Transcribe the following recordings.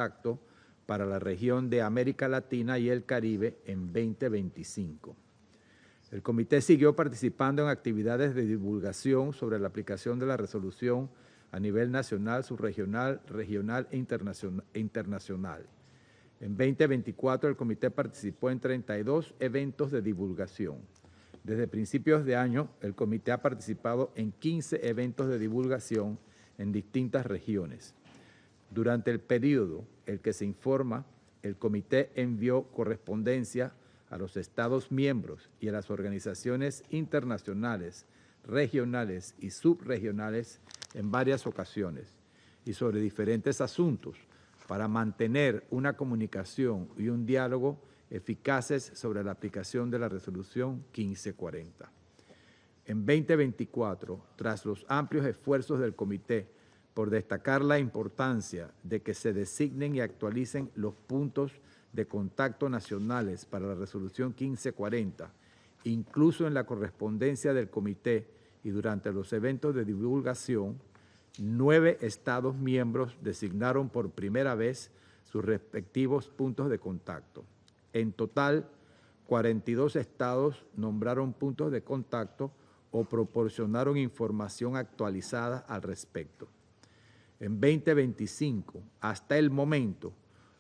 contacto para la región de América Latina y el Caribe en 2025. El comité siguió participando en actividades de divulgación sobre la aplicación de la resolución a nivel nacional, subregional, regional e internacional. En 2024, el comité participó en 32 eventos de divulgación. Desde principios de año, el comité ha participado en 15 eventos de divulgación en distintas regiones. Durante el periodo el que se informa, el comité envió correspondencia a los Estados miembros y a las organizaciones internacionales, regionales y subregionales en varias ocasiones y sobre diferentes asuntos para mantener una comunicación y un diálogo eficaces sobre la aplicación de la resolución 1540. En 2024, tras los amplios esfuerzos del comité por destacar la importancia de que se designen y actualicen los puntos de contacto nacionales para la resolución 1540, incluso en la correspondencia del comité y durante los eventos de divulgación, 9 Estados miembros designaron por primera vez sus respectivos puntos de contacto. En total, 42 estados nombraron puntos de contacto o proporcionaron información actualizada al respecto. En 2025, hasta el momento,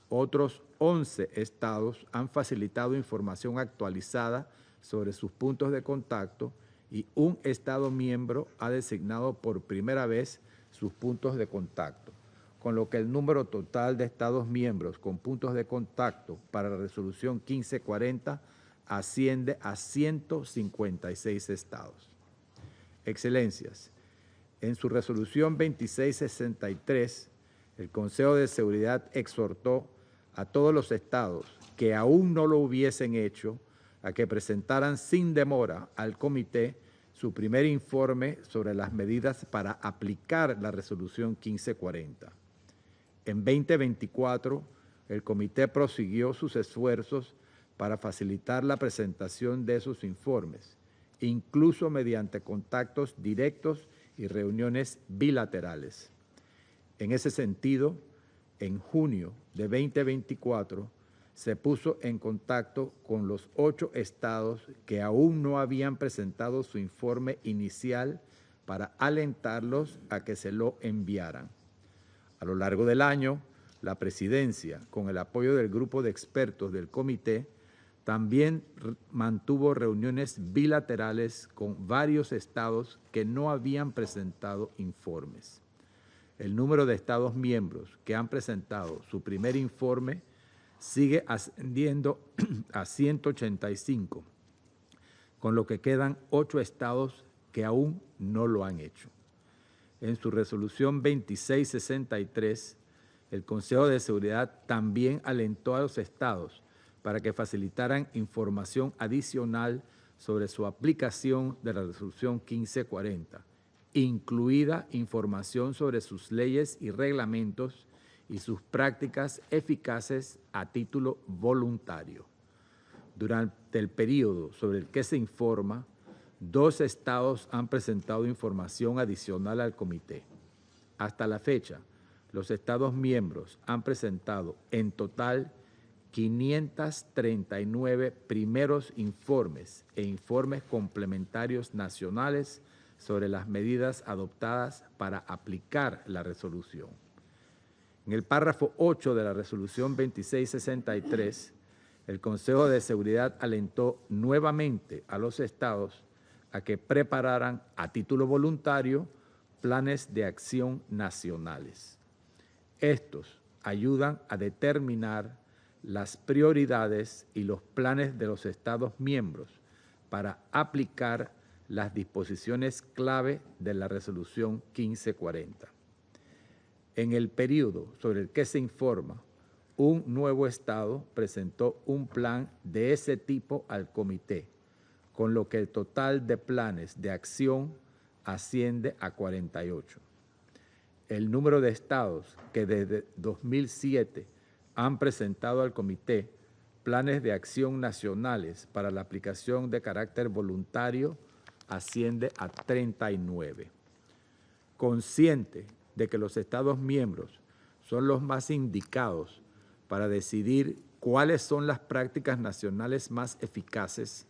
otros 11 estados han facilitado información actualizada sobre sus puntos de contacto y un estado miembro ha designado por primera vez sus puntos de contacto, con lo que el número total de estados miembros con puntos de contacto para la resolución 1540 asciende a 156 estados. Excelencias, en su resolución 2663, el Consejo de Seguridad exhortó a todos los estados que aún no lo hubiesen hecho a que presentaran sin demora al comité su primer informe sobre las medidas para aplicar la resolución 1540. En 2024, el comité prosiguió sus esfuerzos para facilitar la presentación de esos informes, incluso mediante contactos directos y reuniones bilaterales. En ese sentido, en junio de 2024, se puso en contacto con los 8 estados que aún no habían presentado su informe inicial para alentarlos a que se lo enviaran. A lo largo del año, la presidencia, con el apoyo del grupo de expertos del comité, también mantuvo reuniones bilaterales con varios estados que no habían presentado informes. El número de estados miembros que han presentado su primer informe sigue ascendiendo a 185, con lo que quedan 8 estados que aún no lo han hecho. En su resolución 2663, el Consejo de Seguridad también alentó a los estados para que facilitaran información adicional sobre su aplicación de la resolución 1540, incluida información sobre sus leyes y reglamentos y sus prácticas eficaces a título voluntario. Durante el periodo sobre el que se informa, 2 estados han presentado información adicional al comité. Hasta la fecha, los estados miembros han presentado en total 539 primeros informes e informes complementarios nacionales sobre las medidas adoptadas para aplicar la resolución. En el párrafo 8 de la resolución 2663, el Consejo de Seguridad alentó nuevamente a los estados a que prepararan a título voluntario planes de acción nacionales. Estos ayudan a determinar las prioridades y los planes de los estados miembros para aplicar las disposiciones clave de la resolución 1540. En el periodo sobre el que se informa, un nuevo estado presentó un plan de ese tipo al comité, con lo que el total de planes de acción asciende a 48. El número de estados que desde 2007 han presentado al comité planes de acción nacionales para la aplicación de carácter voluntario asciende a 39. Consciente de que los estados miembros son los más indicados para decidir cuáles son las prácticas nacionales más eficaces,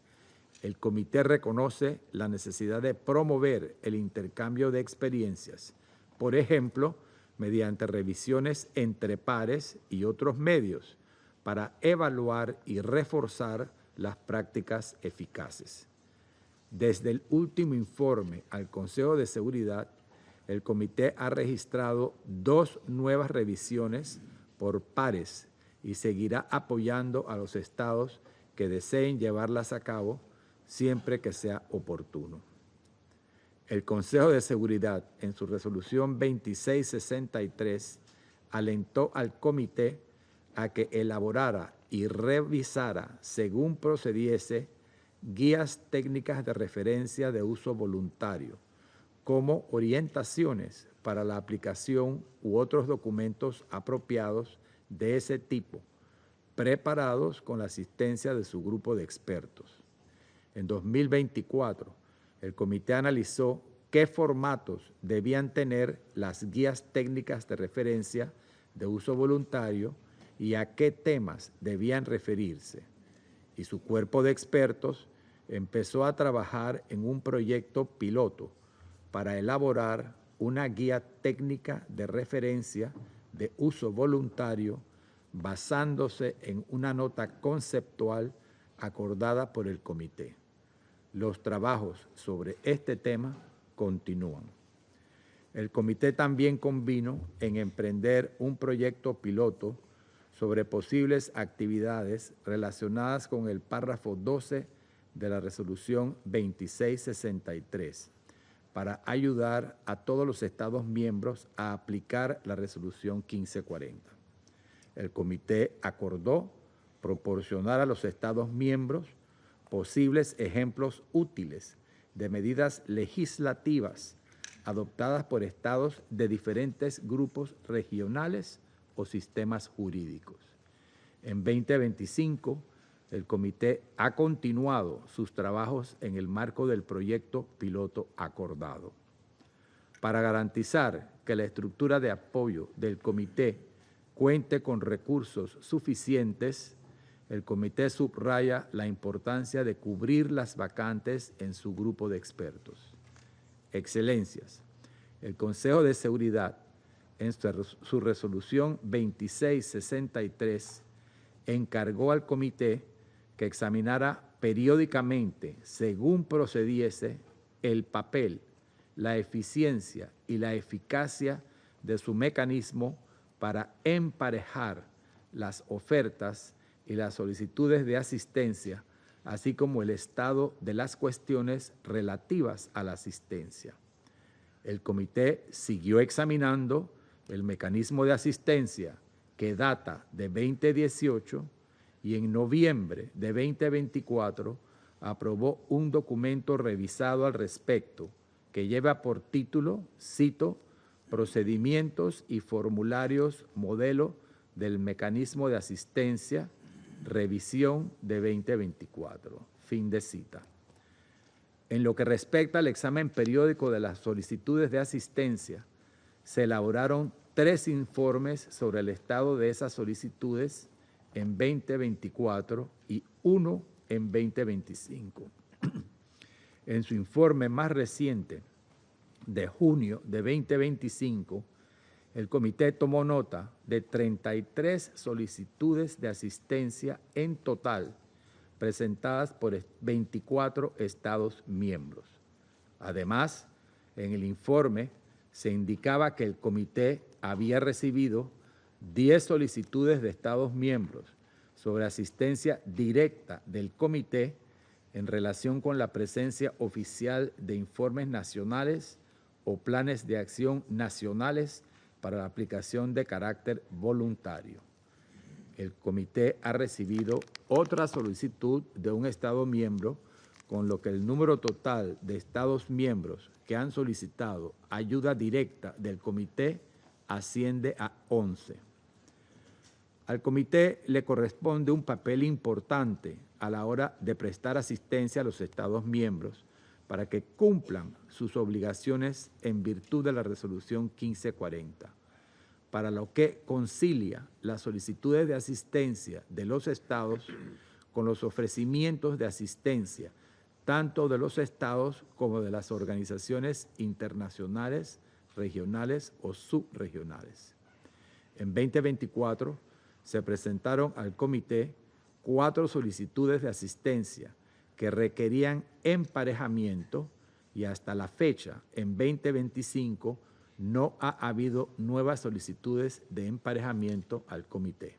el comité reconoce la necesidad de promover el intercambio de experiencias, por ejemplo, mediante revisiones entre pares y otros medios, para evaluar y reforzar las prácticas eficaces. Desde el último informe al Consejo de Seguridad, el comité ha registrado 2 nuevas revisiones por pares y seguirá apoyando a los estados que deseen llevarlas a cabo siempre que sea oportuno. El Consejo de Seguridad, en su resolución 2663, alentó al comité a que elaborara y revisara, según procediese, guías técnicas de referencia de uso voluntario, como orientaciones para la aplicación u otros documentos apropiados de ese tipo, preparados con la asistencia de su grupo de expertos. En 2024, el comité analizó qué formatos debían tener las guías técnicas de referencia de uso voluntario y a qué temas debían referirse. Y su cuerpo de expertos empezó a trabajar en un proyecto piloto para elaborar una guía técnica de referencia de uso voluntario basándose en una nota conceptual acordada por el comité. Los trabajos sobre este tema continúan. El comité también convino en emprender un proyecto piloto sobre posibles actividades relacionadas con el párrafo 12 de la resolución 2663 para ayudar a todos los Estados miembros a aplicar la resolución 1540. El comité acordó proporcionar a los Estados miembros posibles ejemplos útiles de medidas legislativas adoptadas por estados de diferentes grupos regionales o sistemas jurídicos. En 2025, el comité ha continuado sus trabajos en el marco del proyecto piloto acordado. Para garantizar que la estructura de apoyo del comité cuente con recursos suficientes, el comité subraya la importancia de cubrir las vacantes en su grupo de expertos. Excelencias, el Consejo de Seguridad, en su resolución 2663, encargó al comité que examinara periódicamente, según procediese, el papel, la eficiencia y la eficacia de su mecanismo para emparejar las ofertas y las solicitudes de asistencia, así como el estado de las cuestiones relativas a la asistencia. El comité siguió examinando el mecanismo de asistencia que data de 2018 y en noviembre de 2024 aprobó un documento revisado al respecto que lleva por título, cito, Procedimientos y formularios modelo del mecanismo de asistencia, revisión de 2024. Fin de cita. En lo que respecta al examen periódico de las solicitudes de asistencia, se elaboraron 3 informes sobre el estado de esas solicitudes en 2024 y 1 en 2025. En su informe más reciente, de junio de 2025, el comité tomó nota de 33 solicitudes de asistencia en total presentadas por 24 Estados miembros. Además, en el informe se indicaba que el comité había recibido 10 solicitudes de Estados miembros sobre asistencia directa del comité en relación con la presencia oficial de informes nacionales o planes de acción nacionales para la aplicación de carácter voluntario. El comité ha recibido otra solicitud de un Estado miembro, con lo que el número total de Estados miembros que han solicitado ayuda directa del comité asciende a 11. Al comité le corresponde un papel importante a la hora de prestar asistencia a los Estados miembros para que cumplan sus obligaciones en virtud de la resolución 1540. para lo que concilia las solicitudes de asistencia de los estados con los ofrecimientos de asistencia, tanto de los estados como de las organizaciones internacionales, regionales o subregionales. En 2024 se presentaron al comité 4 solicitudes de asistencia que requerían emparejamiento y hasta la fecha, en 2025, no ha habido nuevas solicitudes de emparejamiento al comité.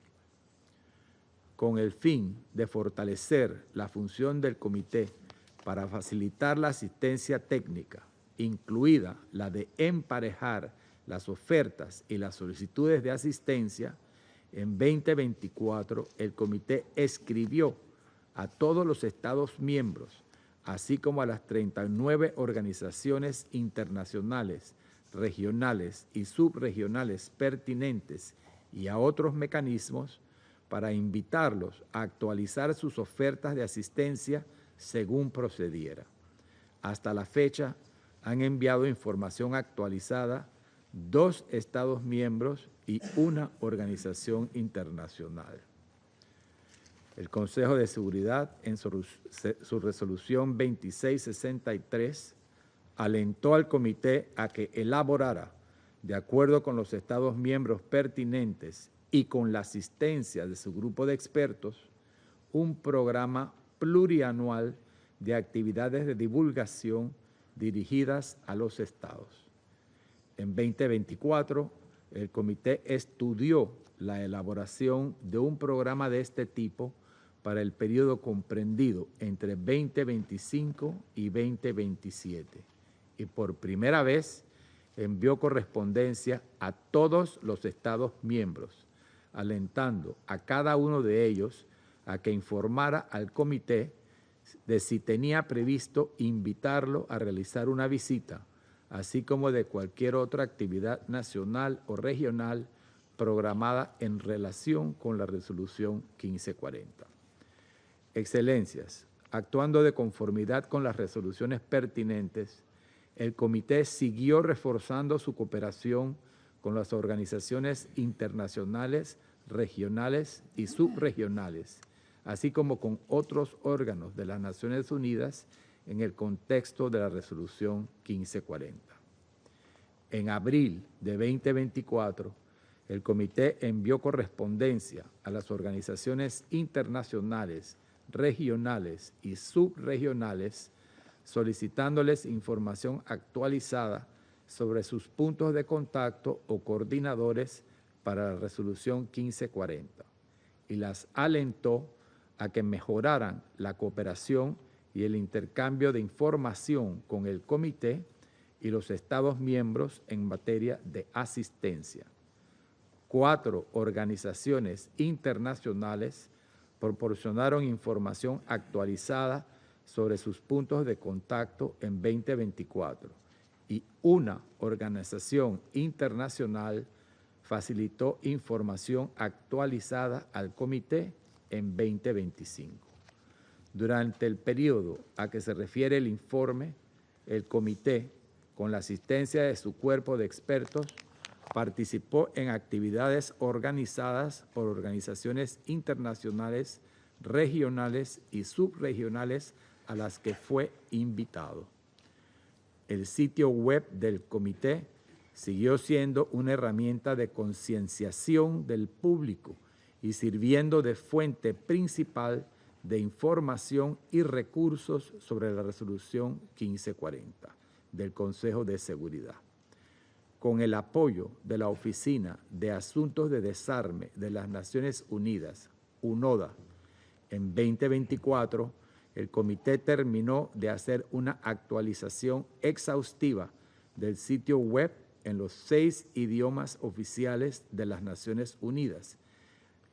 Con el fin de fortalecer la función del comité para facilitar la asistencia técnica, incluida la de emparejar las ofertas y las solicitudes de asistencia, en 2024 el comité escribió a todos los estados miembros, así como a las 39 organizaciones internacionales, regionales y subregionales pertinentes y a otros mecanismos para invitarlos a actualizar sus ofertas de asistencia según procediera. Hasta la fecha han enviado información actualizada 2 estados miembros y 1 organización internacional. El Consejo de Seguridad, en su resolución 2663, alentó al comité a que elaborara, de acuerdo con los estados miembros pertinentes y con la asistencia de su grupo de expertos, un programa plurianual de actividades de divulgación dirigidas a los estados. En 2024, el comité estudió la elaboración de un programa de este tipo para el periodo comprendido entre 2025 y 2027 y por primera vez envió correspondencia a todos los estados miembros, alentando a cada uno de ellos a que informara al comité de si tenía previsto invitarlo a realizar una visita, así como de cualquier otra actividad nacional o regional programada en relación con la resolución 1540. Excelencias, actuando de conformidad con las resoluciones pertinentes, el comité siguió reforzando su cooperación con las organizaciones internacionales, regionales y subregionales, así como con otros órganos de las Naciones Unidas en el contexto de la resolución 1540. En abril de 2024, el comité envió correspondencia a las organizaciones internacionales, regionales y subregionales, solicitándoles información actualizada sobre sus puntos de contacto o coordinadores para la resolución 1540 y las alentó a que mejoraran la cooperación y el intercambio de información con el comité y los estados miembros en materia de asistencia. 4 organizaciones internacionales proporcionaron información actualizada sobre sus puntos de contacto en 2024 y una organización internacional facilitó información actualizada al comité en 2025. Durante el periodo a que se refiere el informe, el comité, con la asistencia de su cuerpo de expertos, participó en actividades organizadas por organizaciones internacionales, regionales y subregionales a las que fue invitado. El sitio web del comité siguió siendo una herramienta de concienciación del público y sirviendo de fuente principal de información y recursos sobre la resolución 1540 del Consejo de Seguridad. Con el apoyo de la Oficina de Asuntos de Desarme de las Naciones Unidas, UNODA, en 2024, el comité terminó de hacer una actualización exhaustiva del sitio web en los 6 idiomas oficiales de las Naciones Unidas,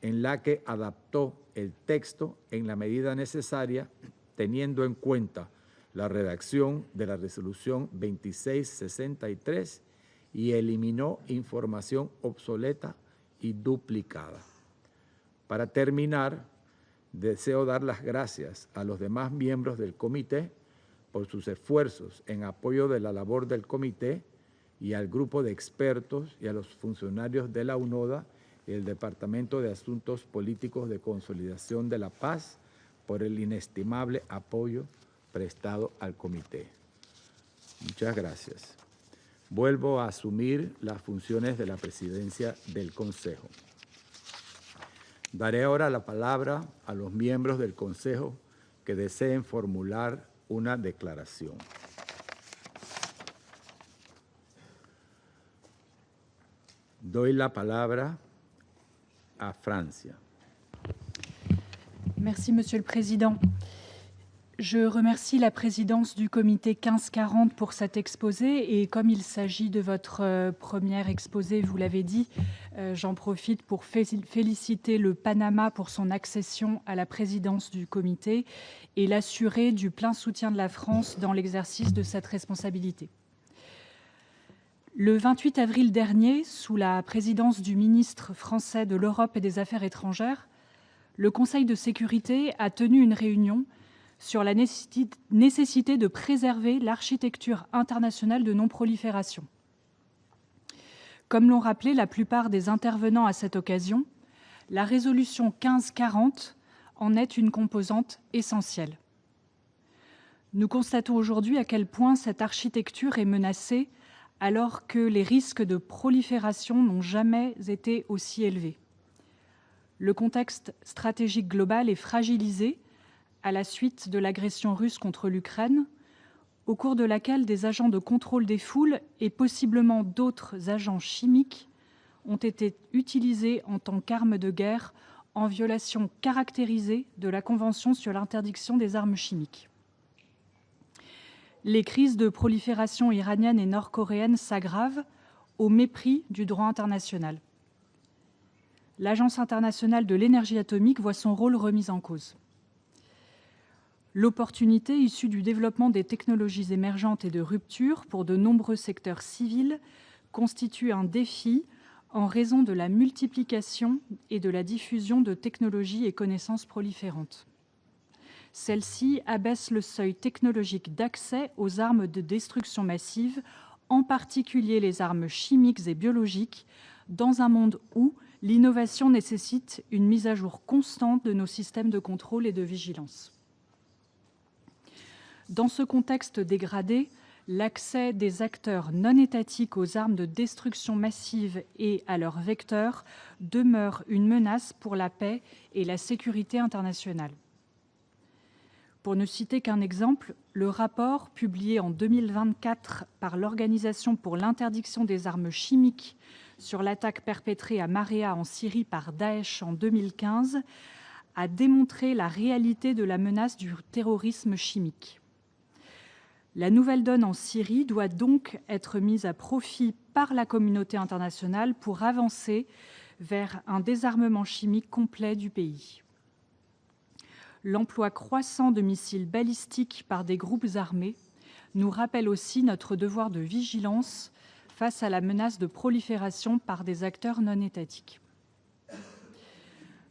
en la que adaptó el texto en la medida necesaria, teniendo en cuenta la redacción de la resolución 2663 y eliminó información obsoleta y duplicada. Para terminar, deseo dar las gracias a los demás miembros del comité por sus esfuerzos en apoyo de la labor del comité y al grupo de expertos y a los funcionarios de la UNODA y el Departamento de Asuntos Políticos de Consolidación de la Paz por el inestimable apoyo prestado al comité. Muchas gracias. Vuelvo a asumir las funciones de la presidencia del Consejo. Daré ahora la palabra a los miembros del Consejo que deseen formular una declaración. Doy la palabra à Francia. Merci, Monsieur le Président. Je remercie la présidence du comité 1540 pour cet exposé et comme il s'agit de votre premier exposé, vous l'avez dit, j'en profite pour féliciter le Panama pour son accession à la présidence du comité et l'assurer du plein soutien de la France dans l'exercice de cette responsabilité. Le 28 avril dernier, sous la présidence du ministre français de l'Europe et des Affaires étrangères, le Conseil de sécurité a tenu une réunion sur la nécessité de préserver l'architecture internationale de non-prolifération. Comme l'ont rappelé la plupart des intervenants à cette occasion, la résolution 1540 en est une composante essentielle. Nous constatons aujourd'hui à quel point cette architecture est menacée alors que les risques de prolifération n'ont jamais été aussi élevés. Le contexte stratégique global est fragilisé à la suite de l'agression russe contre l'Ukraine, au cours de laquelle des agents de contrôle des foules et possiblement d'autres agents chimiques ont été utilisés en tant qu'armes de guerre en violation caractérisée de la Convention sur l'interdiction des armes chimiques. Les crises de prolifération iranienne et nord-coréenne s'aggravent au mépris du droit international. L'Agence internationale de l'énergie atomique voit son rôle remis en cause. L'opportunité issue du développement des technologies émergentes et de rupture pour de nombreux secteurs civils constitue un défi en raison de la multiplication et de la diffusion de technologies et connaissances proliférantes. Celle-ci abaisse le seuil technologique d'accès aux armes de destruction massive, en particulier les armes chimiques et biologiques, dans un monde où l'innovation nécessite une mise à jour constante de nos systèmes de contrôle et de vigilance. Dans ce contexte dégradé, l'accès des acteurs non étatiques aux armes de destruction massive et à leurs vecteurs demeure une menace pour la paix et la sécurité internationale. Pour ne citer qu'un exemple, le rapport publié en 2024 par l'Organisation pour l'interdiction des armes chimiques sur l'attaque perpétrée à Marea en Syrie par Daesh en 2015 a démontré la réalité de la menace du terrorisme chimique. La nouvelle donne en Syrie doit donc être mise à profit par la communauté internationale pour avancer vers un désarmement chimique complet du pays. L'emploi croissant de missiles balistiques par des groupes armés nous rappelle aussi notre devoir de vigilance face à la menace de prolifération par des acteurs non étatiques.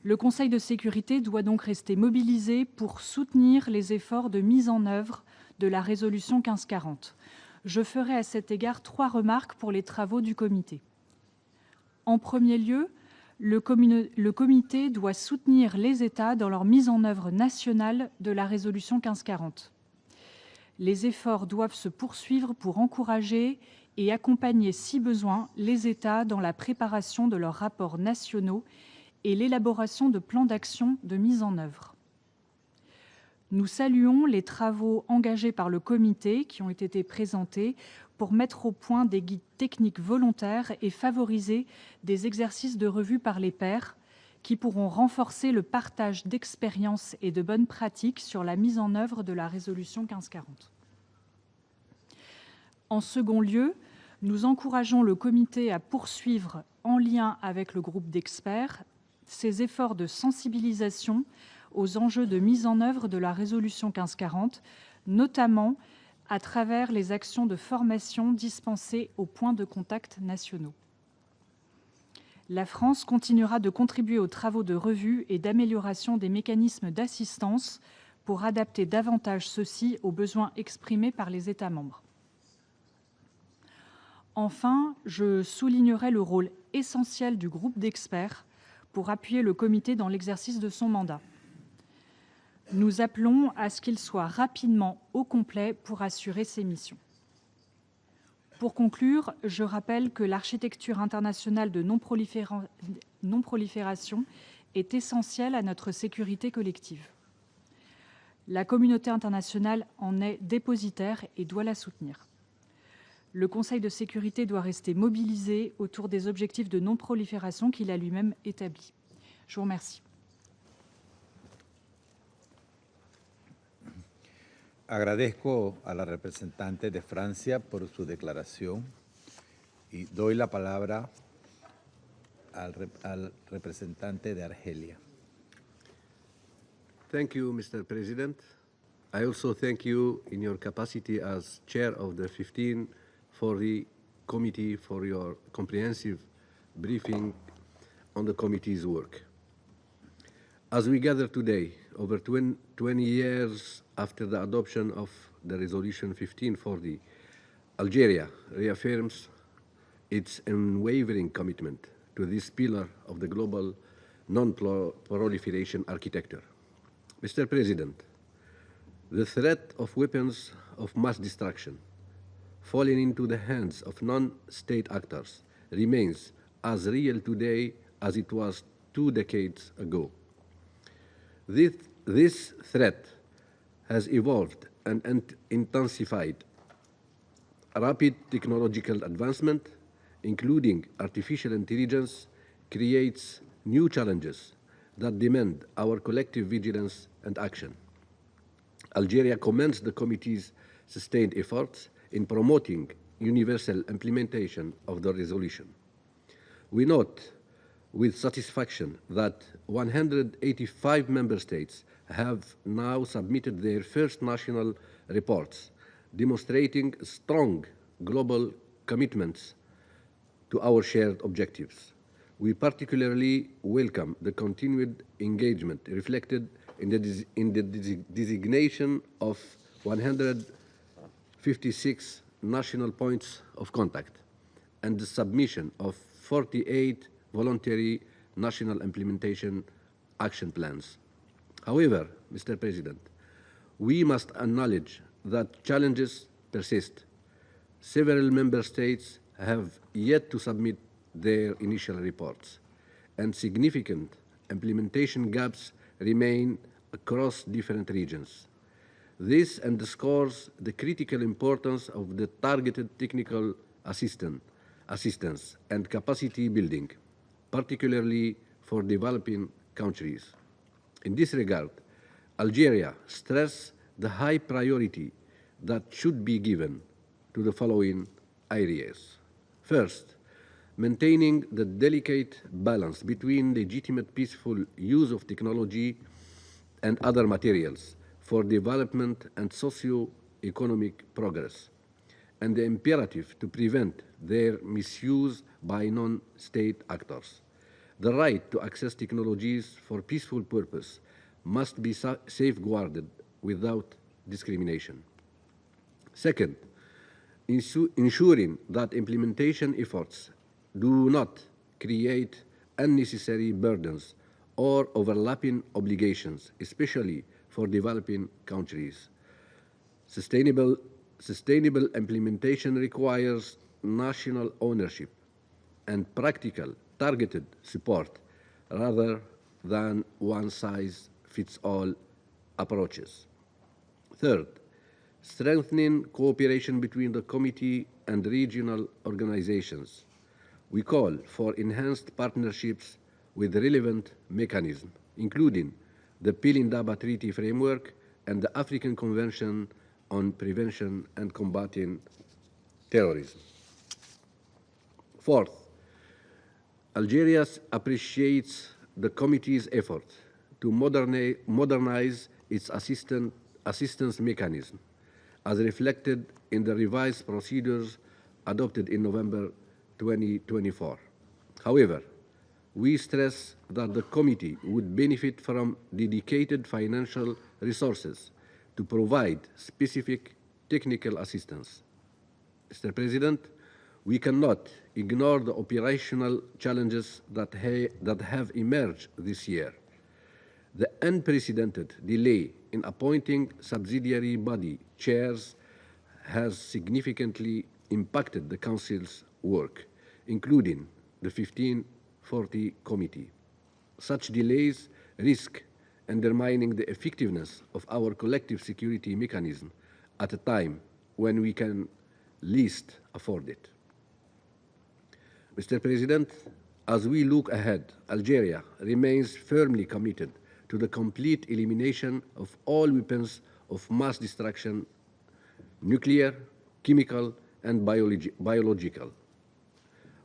Le Conseil de sécurité doit donc rester mobilisé pour soutenir les efforts de mise en œuvre de la résolution 1540. Je ferai à cet égard 3 remarques pour les travaux du comité. En premier lieu, le comité doit soutenir les États dans leur mise en œuvre nationale de la résolution 1540. Les efforts doivent se poursuivre pour encourager et accompagner, si besoin, les États dans la préparation de leurs rapports nationaux et l'élaboration de plans d'action de mise en œuvre. Nous saluons les travaux engagés par le comité qui ont été présentés pour mettre au point des guides techniques volontaires et favoriser des exercices de revue par les pairs qui pourront renforcer le partage d'expériences et de bonnes pratiques sur la mise en œuvre de la résolution 1540. En second lieu, nous encourageons le comité à poursuivre, en lien avec le groupe d'experts, ses efforts de sensibilisation aux enjeux de mise en œuvre de la résolution 1540, notamment à travers les actions de formation dispensées aux points de contact nationaux. La France continuera de contribuer aux travaux de revue et d'amélioration des mécanismes d'assistance pour adapter davantage ceux-ci aux besoins exprimés par les États membres. Enfin, je soulignerai le rôle essentiel du groupe d'experts pour appuyer le comité dans l'exercice de son mandat. Nous appelons à ce qu'il soit rapidement au complet pour assurer ses missions. Pour conclure, je rappelle que l'architecture internationale de non-prolifération est essentielle à notre sécurité collective. La communauté internationale en est dépositaire et doit la soutenir. Le Conseil de sécurité doit rester mobilisé autour des objectifs de non-prolifération qu'il a lui-même établis. Je vous remercie. Agradezco a la representante de Francia por su declaración y doy la palabra al representante de Argelia. Thank you, Mr. President. I also thank you in your capacity as chair of the 1540 Committee for your comprehensive briefing on the committee's work. As we gather today, over 20 years after the adoption of the Resolution 1540, Algeria reaffirms its unwavering commitment to this pillar of the global non-proliferation architecture. Mr. President, the threat of weapons of mass destruction falling into the hands of non-state actors remains as real today as it was 2 decades ago. This threat has evolved and intensified. Rapid technological advancement, including artificial intelligence, creates new challenges that demand our collective vigilance and action. Algeria commends the committee's sustained efforts in promoting universal implementation of the resolution. We note with satisfaction that 185 member states have now submitted their first national reports, demonstrating strong global commitments to our shared objectives. We particularly welcome the continued engagement reflected in the designation of 156 national points of contact and the submission of 48 voluntary national implementation action plans. However, Mr. President, we must acknowledge that challenges persist. Several member states have yet to submit their initial reports, and significant implementation gaps remain across different regions. This underscores the critical importance of the targeted technical assistance and capacity building, particularly for developing countries. In this regard, Algeria stressed the high priority that should be given to the following areas. First, maintaining the delicate balance between legitimate peaceful use of technology and other materials for development and socio-economic progress, and the imperative to prevent their misuse by non-state actors. The right to access technologies for peaceful purpose must be safeguarded without discrimination. Second, ensuring that implementation efforts do not create unnecessary burdens or overlapping obligations, especially for developing countries. Sustainable implementation requires national ownership and practical, targeted support rather than one-size-fits-all approaches. Third, strengthening cooperation between the committee and regional organizations. We call for enhanced partnerships with relevant mechanisms, including the Pilindaba Treaty Framework and the African Convention on Prevention and Combating Terrorism. Fourth, Algeria appreciates the committee's effort to modernize its assistance mechanism, as reflected in the revised procedures adopted in November 2024. However, we stress that the committee would benefit from dedicated financial resources to provide specific technical assistance. Mr. President, We cannot ignore the operational challenges that have emerged this year. The unprecedented delay in appointing subsidiary body chairs has significantly impacted the Council's work, including the 1540 Committee. Such delays risk undermining the effectiveness of our collective security mechanism at a time when we can least afford it. Mr. President, as we look ahead, Algeria remains firmly committed to the complete elimination of all weapons of mass destruction, nuclear, chemical, and biological.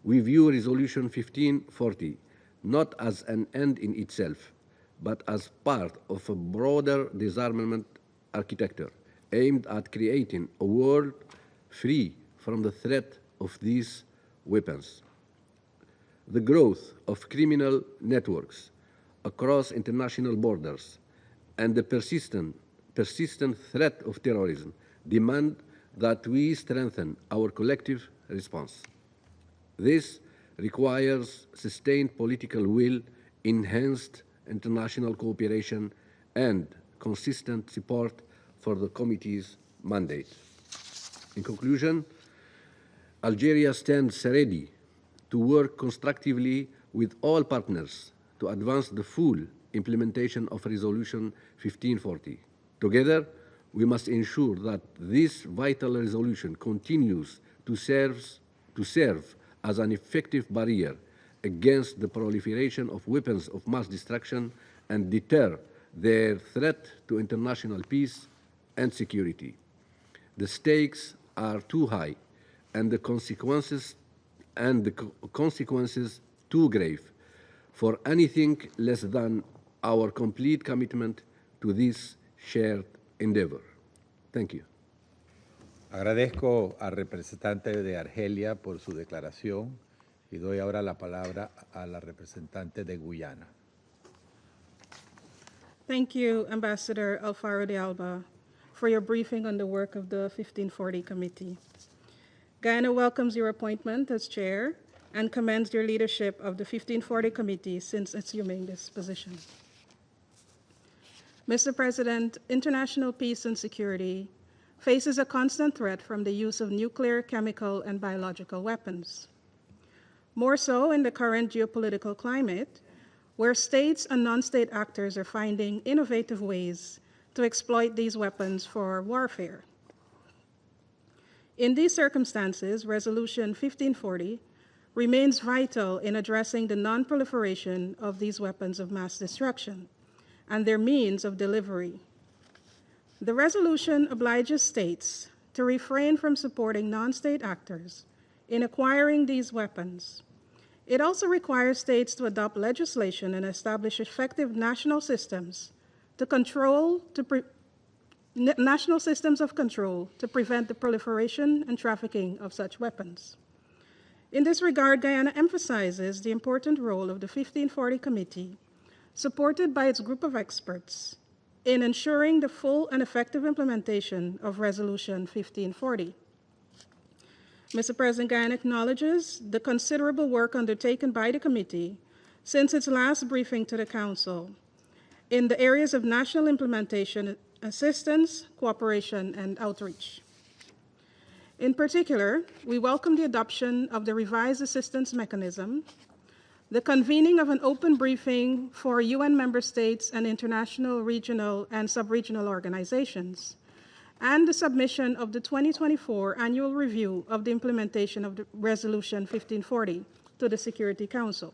We view Resolution 1540 not as an end in itself, but as part of a broader disarmament architecture aimed at creating a world free from the threat of these weapons. The growth of criminal networks across international borders and the persistent threat of terrorism demand that we strengthen our collective response. This requires sustained political will, enhanced international cooperation, and consistent support for the Committee's mandate. In conclusion, Algeria stands ready to work constructively with all partners to advance the full implementation of Resolution 1540. Together, we must ensure that this vital resolution continues to serve as an effective barrier against the proliferation of weapons of mass destruction and deter their threat to international peace and security. The stakes are too high and the consequences too grave for anything less than our complete commitment to this shared endeavor. Thank you. Agradezco al representante de Argelia por su declaración y doy ahora la palabra a la representante de Guyana. Thank you, Ambassador Alfaro de Alba, for your briefing on the work of the 1540 Committee. Guyana welcomes your appointment as chair and commends your leadership of the 1540 Committee since assuming this position. Mr. President, international peace and security faces a constant threat from the use of nuclear, chemical, and biological weapons. More so in the current geopolitical climate, where states and non-state actors are finding innovative ways to exploit these weapons for warfare. In these circumstances, Resolution 1540 remains vital in addressing the non-proliferation of these weapons of mass destruction and their means of delivery. The resolution obliges states to refrain from supporting non-state actors in acquiring these weapons. It also requires states to adopt legislation and establish effective national systems of control to prevent the proliferation and trafficking of such weapons. In this regard, Guyana emphasizes the important role of the 1540 Committee, supported by its group of experts, in ensuring the full and effective implementation of Resolution 1540. Mr. President, Guyana acknowledges the considerable work undertaken by the committee since its last briefing to the Council in the areas of national implementation, assistance, cooperation, and outreach. In particular, we welcome the adoption of the revised assistance mechanism, the convening of an open briefing for UN member states and international, regional, and sub-regional organizations, and the submission of the 2024 annual review of the implementation of the Resolution 1540 to the Security Council.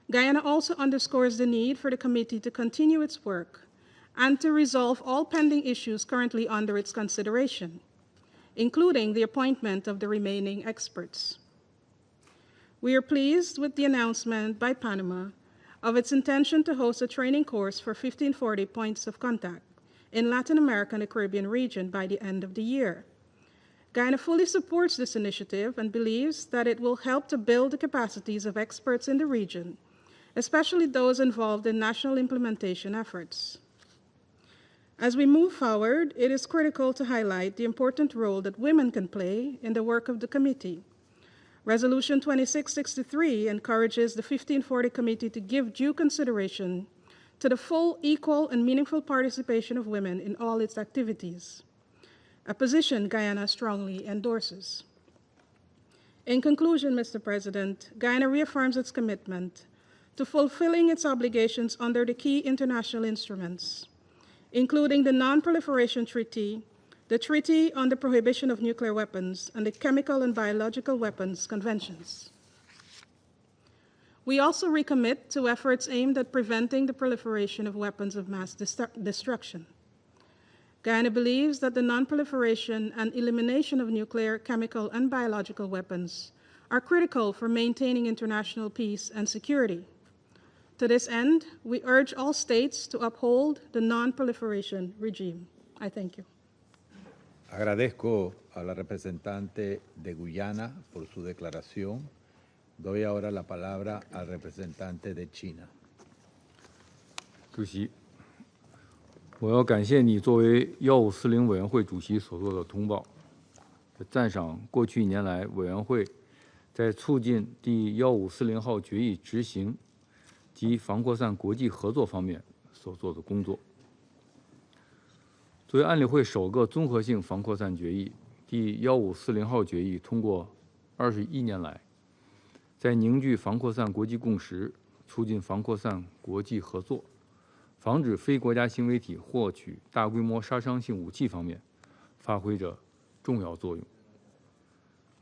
Guyana also underscores the need for the committee to continue its work and to resolve all pending issues currently under its consideration, including the appointment of the remaining experts. We are pleased with the announcement by Panama of its intention to host a training course for 1540 points of contact in Latin America and the Caribbean region by the end of the year. Guyana fully supports this initiative and believes that it will help to build the capacities of experts in the region, especially those involved in national implementation efforts. As we move forward, it is critical to highlight the important role that women can play in the work of the committee. Resolution 2663 encourages the 1540 Committee to give due consideration to the full, equal, and meaningful participation of women in all its activities, a position Guyana strongly endorses. In conclusion, Mr. President, Guyana reaffirms its commitment to fulfilling its obligations under the key international instruments, including the Non-Proliferation Treaty, the Treaty on the Prohibition of Nuclear Weapons, and the Chemical and Biological Weapons Conventions. We also recommit to efforts aimed at preventing the proliferation of weapons of mass destruction. Guyana believes that the non-proliferation and elimination of nuclear, chemical, and biological weapons are critical for maintaining international peace and security. To this end, we urge all states to uphold the non-proliferation regime. I thank you. Agradezco a la representante de Guyana por su declaración. Doy ahora la palabra al representante de China. 主席，我要感谢你作为1540委员会主席所做的通报，赞赏过去1年来委员会在促进第1540号决议执行及防扩散国际合作方面所做的工作。作为安理会首个综合性防扩散决议，第1540号决议通过21年来，在凝聚防扩散国际共识、促进防扩散国际合作、防止非国家行为体获取大规模杀伤性武器方面发挥着重要作用。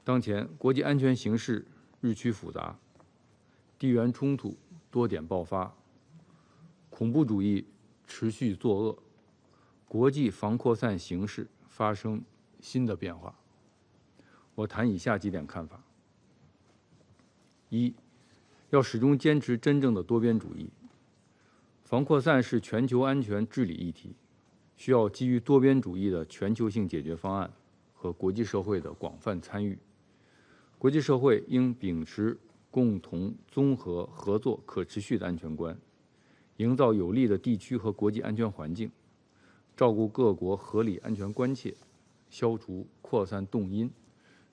当前国际安全形势日趋复杂，地缘冲突多点爆发，恐怖主义持续作恶，国际防扩散形势发生新的变化。我谈以下几点看法：一，要始终坚持真正的多边主义。防扩散是全球安全治理议题，需要基于多边主义的全球性解决方案和国际社会的广泛参与。国际社会应秉持共同、综合、合作、可持续的安全观，营造有利的地区和国际安全环境，照顾各国合理安全关切，消除扩散动因，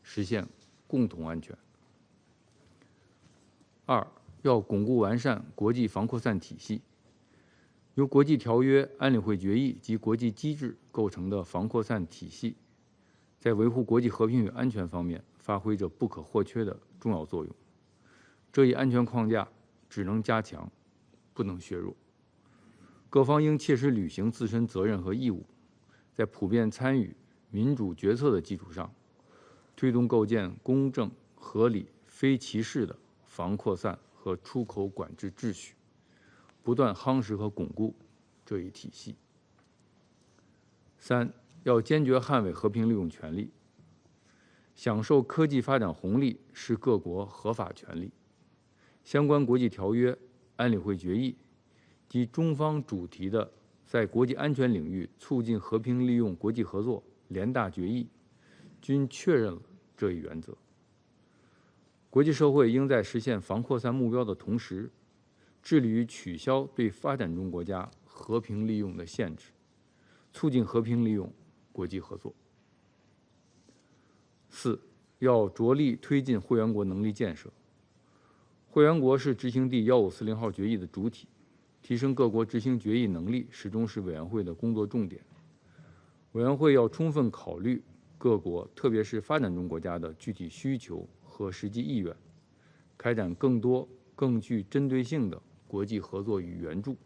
实现共同安全。二，要巩固完善国际防扩散体系。由国际条约、安理会决议及国际机制构成的防扩散体系，在维护国际和平与安全方面发挥着不可或缺的重要作用。这一安全框架只能加强，不能削弱。各方应切实履行自身责任和义务，在普遍参与、民主决策的基础上，推动构建公正、合理、非歧视的防扩散和出口管制秩序，不断夯实和巩固这一体系。三，要坚决捍卫和平利用权利。享受科技发展红利是各国合法权利。相关国际条约、安理会决议及中方主题的在国际安全领域促进和平利用国际合作联大决议均确认了这一原则。国际社会应在实现防扩散目标的同时，致力于取消对发展中国家和平利用的限制，促进和平利用国际合作。四，要着力推进会员国能力建设。会员国是执行第1540号决议的主体，提升各国执行决议能力始终是委员会的工作重点。委员会要充分考虑各国，特别是发展中国家的具体需求和实际意愿，开展更多、更具针对性的国际合作与援助，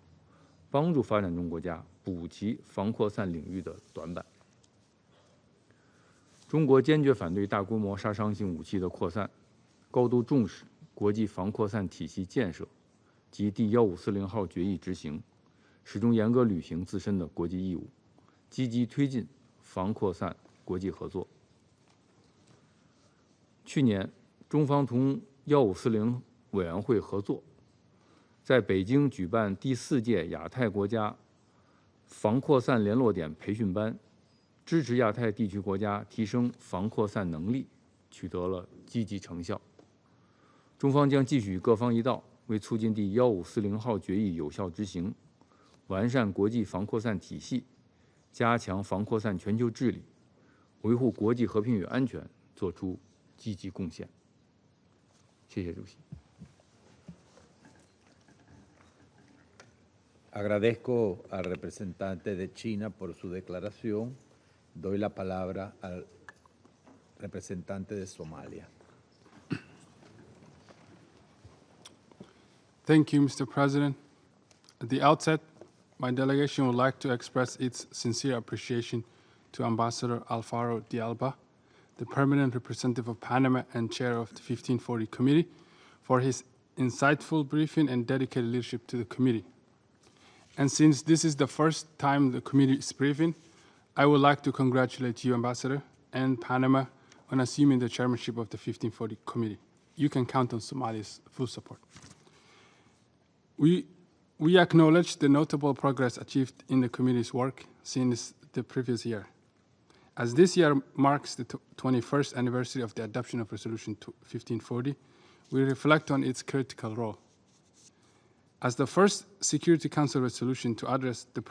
帮助发展中国家补齐防扩散领域的短板。中国坚决反对大规模杀伤性武器的扩散，高度重视国际防扩散体系建设及第1540号决议执行，始终严格履行自身的国际义务，积极推进防扩散国际合作。去年，中方同1540委员会合作，在北京举办第4届亚太国家防扩散联络点培训班，支持亚太地区国家提升防扩散能力，取得了积极成效。中方将继续与各方一道，为促进第1540号决议有效执行，完善国际防扩散体系，加强防扩散全球治理，维护国际和平与安全作出积极贡献。谢谢主席。Agradezco al representante de China por su declaración. Doy la palabra al representante de Somalia. Thank you, Mr. President. At the outset, my delegation would like to express its sincere appreciation to Ambassador Alfaro de Alba, the permanent representative of Panama and chair of the 1540 Committee, for his insightful briefing and dedicated leadership to the committee. And since this is the first time the committee is briefing, I would like to congratulate you, Ambassador, and Panama on assuming the chairmanship of the 1540 Committee. You can count on Somalia's full support. We acknowledge the notable progress achieved in the committee's work since the previous year. As this year marks the 21st anniversary of the adoption of Resolution 1540, we reflect on its critical role. As the first Security Council resolution to address the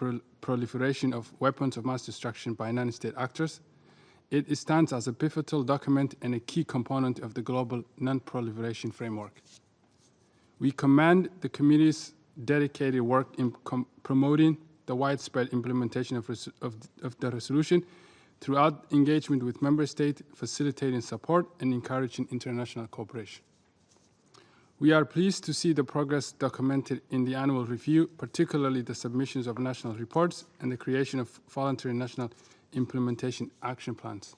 proliferation of weapons of mass destruction by non-state actors, it stands as a pivotal document and a key component of the global non-proliferation framework. We commend the committee's dedicated work in promoting the widespread implementation of the resolution throughout engagement with member states, facilitating support and encouraging international cooperation. We are pleased to see the progress documented in the annual review, particularly the submissions of national reports and the creation of voluntary national implementation action plans.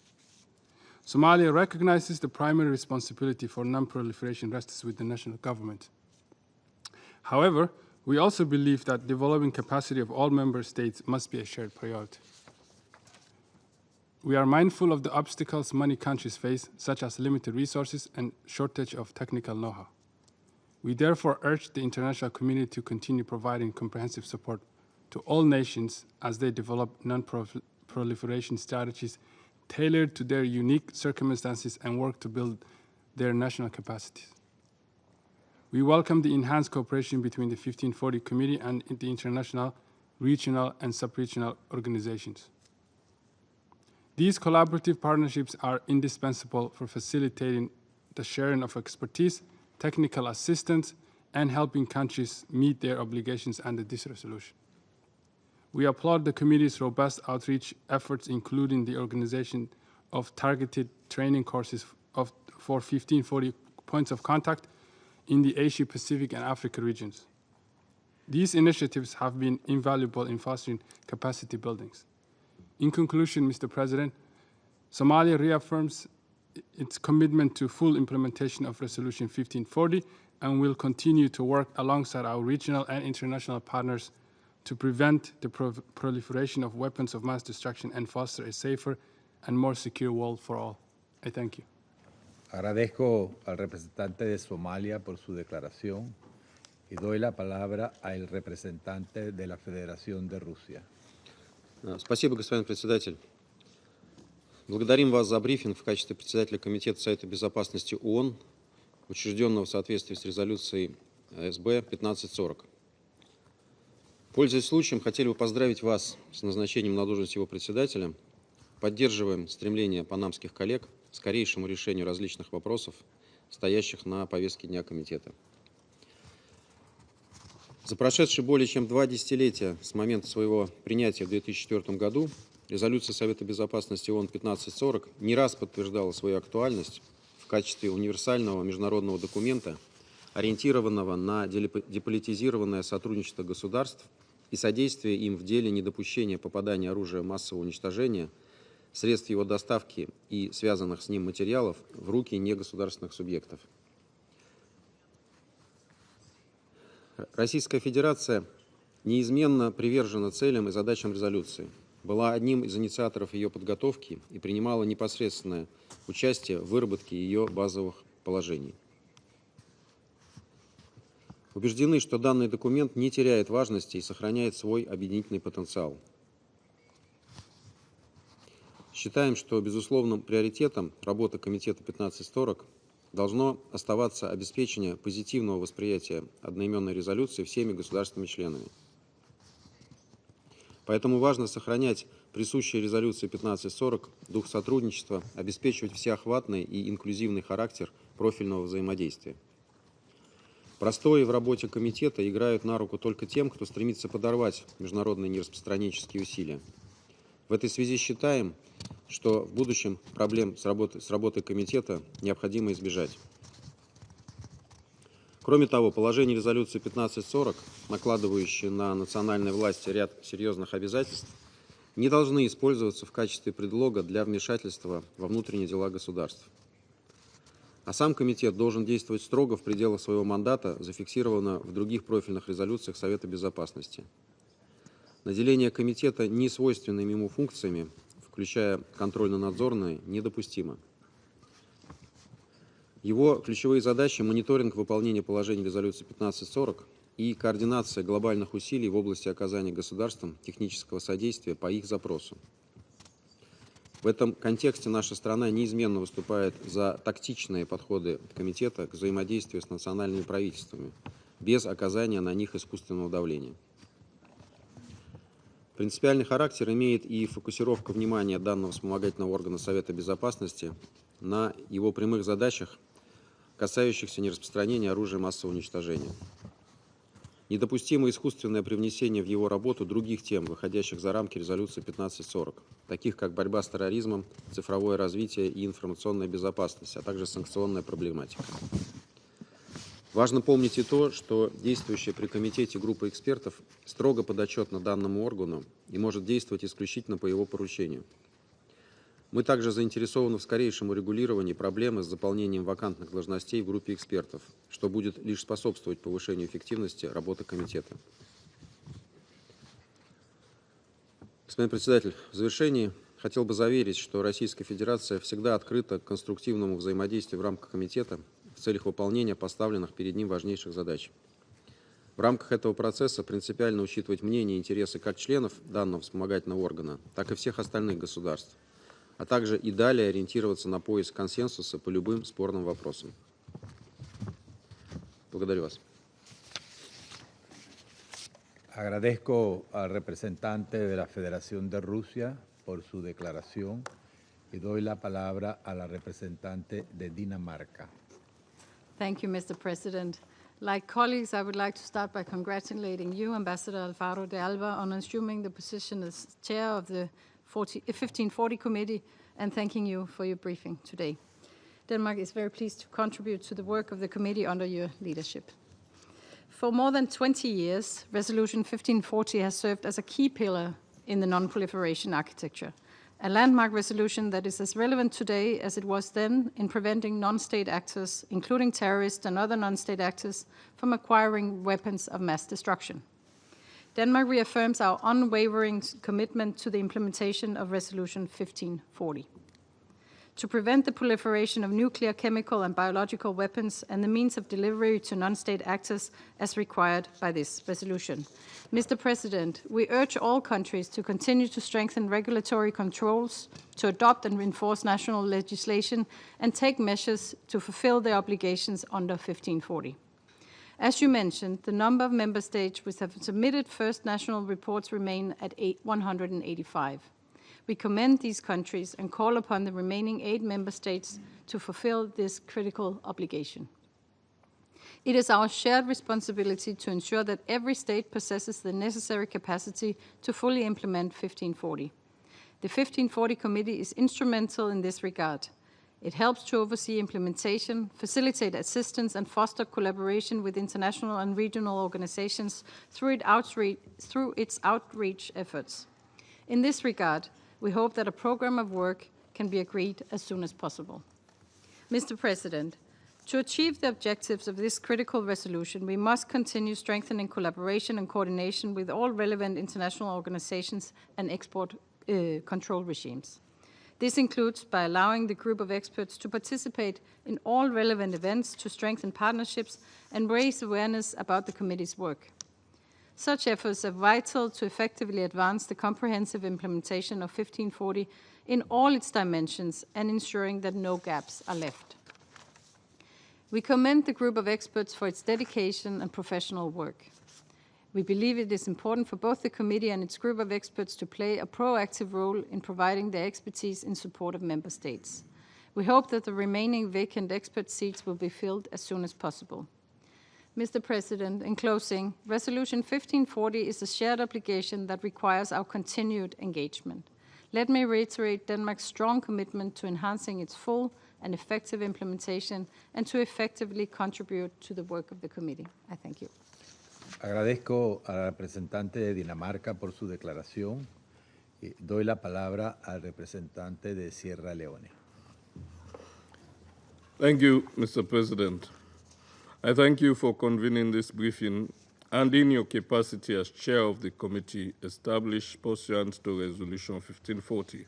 Somalia recognizes the primary responsibility for non-proliferation rests with the national government. However, we also believe that developing capacity of all member states must be a shared priority. We are mindful of the obstacles many countries face, such as limited resources and shortage of technical know-how. We therefore urge the international community to continue providing comprehensive support to all nations as they develop non-proliferation strategies tailored to their unique circumstances and work to build their national capacities. We welcome the enhanced cooperation between the 1540 Committee and the international, regional, and sub-regional organizations. These collaborative partnerships are indispensable for facilitating the sharing of expertise, technical assistance, and helping countries meet their obligations under this resolution. We applaud the committee's robust outreach efforts, including the organization of targeted training courses for 1540 points of contact in the Asia Pacific and Africa regions. These initiatives have been invaluable in fostering capacity buildings. In conclusion, Mr. President, Somalia reaffirms its commitment to full implementation of Resolution 1540 and will continue to work alongside our regional and international partners to prevent the proliferation of weapons of mass destruction and foster a safer and more secure world for all. I thank you. Agradezco al representante de Somalia por su declaración y doy la palabra al representante de la Federación de Rusia. Спасибо, господин председатель. Благодарим вас за брифинг в качестве председателя Комитета Совета Безопасности ООН, учрежденного в соответствии с резолюцией СБ 1540. Пользуясь случаем, хотели бы поздравить вас с назначением на должность его председателя. Поддерживаем стремление панамских коллег к скорейшему решению различных вопросов, стоящих на повестке дня Комитета. За прошедшие более чем 2 десятилетия с момента своего принятия в 2004 году резолюция Совета Безопасности ООН 1540 не раз подтверждала свою актуальность в качестве универсального международного документа, ориентированного на деполитизированное сотрудничество государств и содействие им в деле недопущения попадания оружия массового уничтожения, средств его доставки и связанных с ним материалов в руки негосударственных субъектов. Российская Федерация неизменно привержена целям и задачам резолюции, была одним из инициаторов ее подготовки и принимала непосредственное участие в выработке ее базовых положений. Убеждены, что данный документ не теряет важности и сохраняет свой объединительный потенциал. Считаем, что безусловным приоритетом работы Комитета 1540 должно оставаться обеспечение позитивного восприятия одноименной резолюции всеми государственными членами. Поэтому важно сохранять присущее резолюции 1540, дух сотрудничества, обеспечивать всеохватный и инклюзивный характер профильного взаимодействия. Простои в работе комитета играют на руку только тем, кто стремится подорвать международные нераспространенческие усилия. В этой связи считаем, что в будущем проблем с работой комитета необходимо избежать. Кроме того, положения резолюции 1540, накладывающие на национальные власти ряд серьезных обязательств, не должны использоваться в качестве предлога для вмешательства во внутренние дела государств. А сам комитет должен действовать строго в пределах своего мандата, зафиксировано в других профильных резолюциях Совета Безопасности. Наделение комитета несвойственными ему функциями, включая контрольно-надзорные, недопустимо. Его ключевые задачи – мониторинг выполнения положений резолюции 1540 и координация глобальных усилий в области оказания государствам технического содействия по их запросу. В этом контексте наша страна неизменно выступает за тактичные подходы комитета к взаимодействию с национальными правительствами, без оказания на них искусственного давления. Принципиальный характер имеет и фокусировка внимания данного вспомогательного органа Совета Безопасности на его прямых задачах, касающихся нераспространения оружия массового уничтожения. Недопустимо искусственное привнесение в его работу других тем, выходящих за рамки резолюции 1540, таких как борьба с терроризмом, цифровое развитие и информационная безопасность, а также санкционная проблематика. Важно помнить и то, что действующая при комитете группа экспертов строго подотчетна данному органу и может действовать исключительно по его поручению. Мы также заинтересованы в скорейшем урегулировании проблемы с заполнением вакантных должностей в группе экспертов, что будет лишь способствовать повышению эффективности работы комитета. Господин председатель, в завершении хотел бы заверить, что Российская Федерация всегда открыта к конструктивному взаимодействию в рамках комитета в целях выполнения поставленных перед ним важнейших задач. В рамках этого процесса принципиально учитывать мнение и интересы как членов данного вспомогательного органа, так и всех остальных государств, а также и далее ориентироваться на поиск консенсуса по любым спорным вопросам. Благодарю вас. Agradezco al representante de la Federación de Rusia por su declaración y doy la palabra a la representante de Dinamarca. Thank you, Mr. President. Like colleagues, I would like to start by congratulating you, Ambassador Alvaro de Alba, on assuming the position as chair of the 1540 Committee, and thanking you for your briefing today. Denmark is very pleased to contribute to the work of the committee under your leadership. For more than 20 years, Resolution 1540 has served as a key pillar in the non-proliferation architecture, a landmark resolution that is as relevant today as it was then in preventing non-state actors, including terrorists and other non-state actors, from acquiring weapons of mass destruction. Denmark reaffirms our unwavering commitment to the implementation of Resolution 1540. To prevent the proliferation of nuclear, chemical, and biological weapons and the means of delivery to non-state actors as required by this resolution. Mr. President, we urge all countries to continue to strengthen regulatory controls, to adopt and enforce national legislation, and take measures to fulfill their obligations under 1540. As you mentioned, the number of member states which have submitted first national reports remain at 185. We commend these countries and call upon the remaining 8 member states to fulfill this critical obligation. It is our shared responsibility to ensure that every state possesses the necessary capacity to fully implement 1540. The 1540 Committee is instrumental in this regard. It helps to oversee implementation, facilitate assistance, and foster collaboration with international and regional organizations through its outreach efforts. In this regard, we hope that a program of work can be agreed as soon as possible. Mr. President, to achieve the objectives of this critical resolution, we must continue strengthening collaboration and coordination with all relevant international organizations and export control regimes. This includes by allowing the group of experts to participate in all relevant events to strengthen partnerships and raise awareness about the committee's work. Such efforts are vital to effectively advance the comprehensive implementation of 1540 in all its dimensions and ensuring that no gaps are left. We commend the group of experts for its dedication and professional work. We believe it is important for both the committee and its group of experts to play a proactive role in providing their expertise in support of member states. We hope that the remaining vacant expert seats will be filled as soon as possible. Mr. President, in closing, Resolution 1540 is a shared obligation that requires our continued engagement. Let me reiterate Denmark's strong commitment to enhancing its full and effective implementation and to effectively contribute to the work of the committee. I thank you. Agradezco a la representante de Dinamarca por su declaración. Doy la palabra al representante de Sierra Leone. Thank you, Mr. President. I thank you for convening this briefing and in your capacity as chair of the committee established pursuant to Resolution 1540.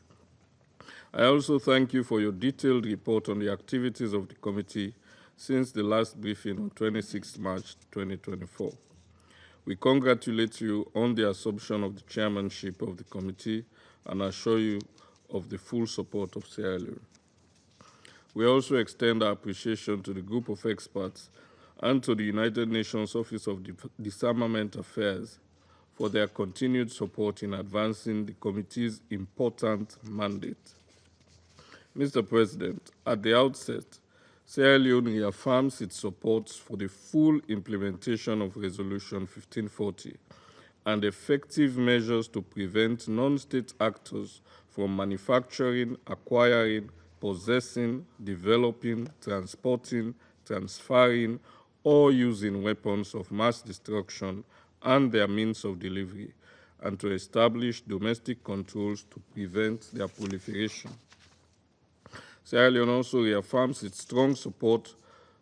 I also thank you for your detailed report on the activities of the committee since the last briefing on 26 March 2024. We congratulate you on the assumption of the chairmanship of the committee and assure you of the full support of Sierra Leone. We also extend our appreciation to the group of experts and to the United Nations Office of Disarmament Affairs for their continued support in advancing the committee's important mandate. Mr. President, at the outset, Sierra Leone reaffirms its support for the full implementation of Resolution 1540 and effective measures to prevent non-state actors from manufacturing, acquiring, possessing, developing, transporting, transferring, or using weapons of mass destruction and their means of delivery, and to establish domestic controls to prevent their proliferation. Sierra Leone also reaffirms its strong support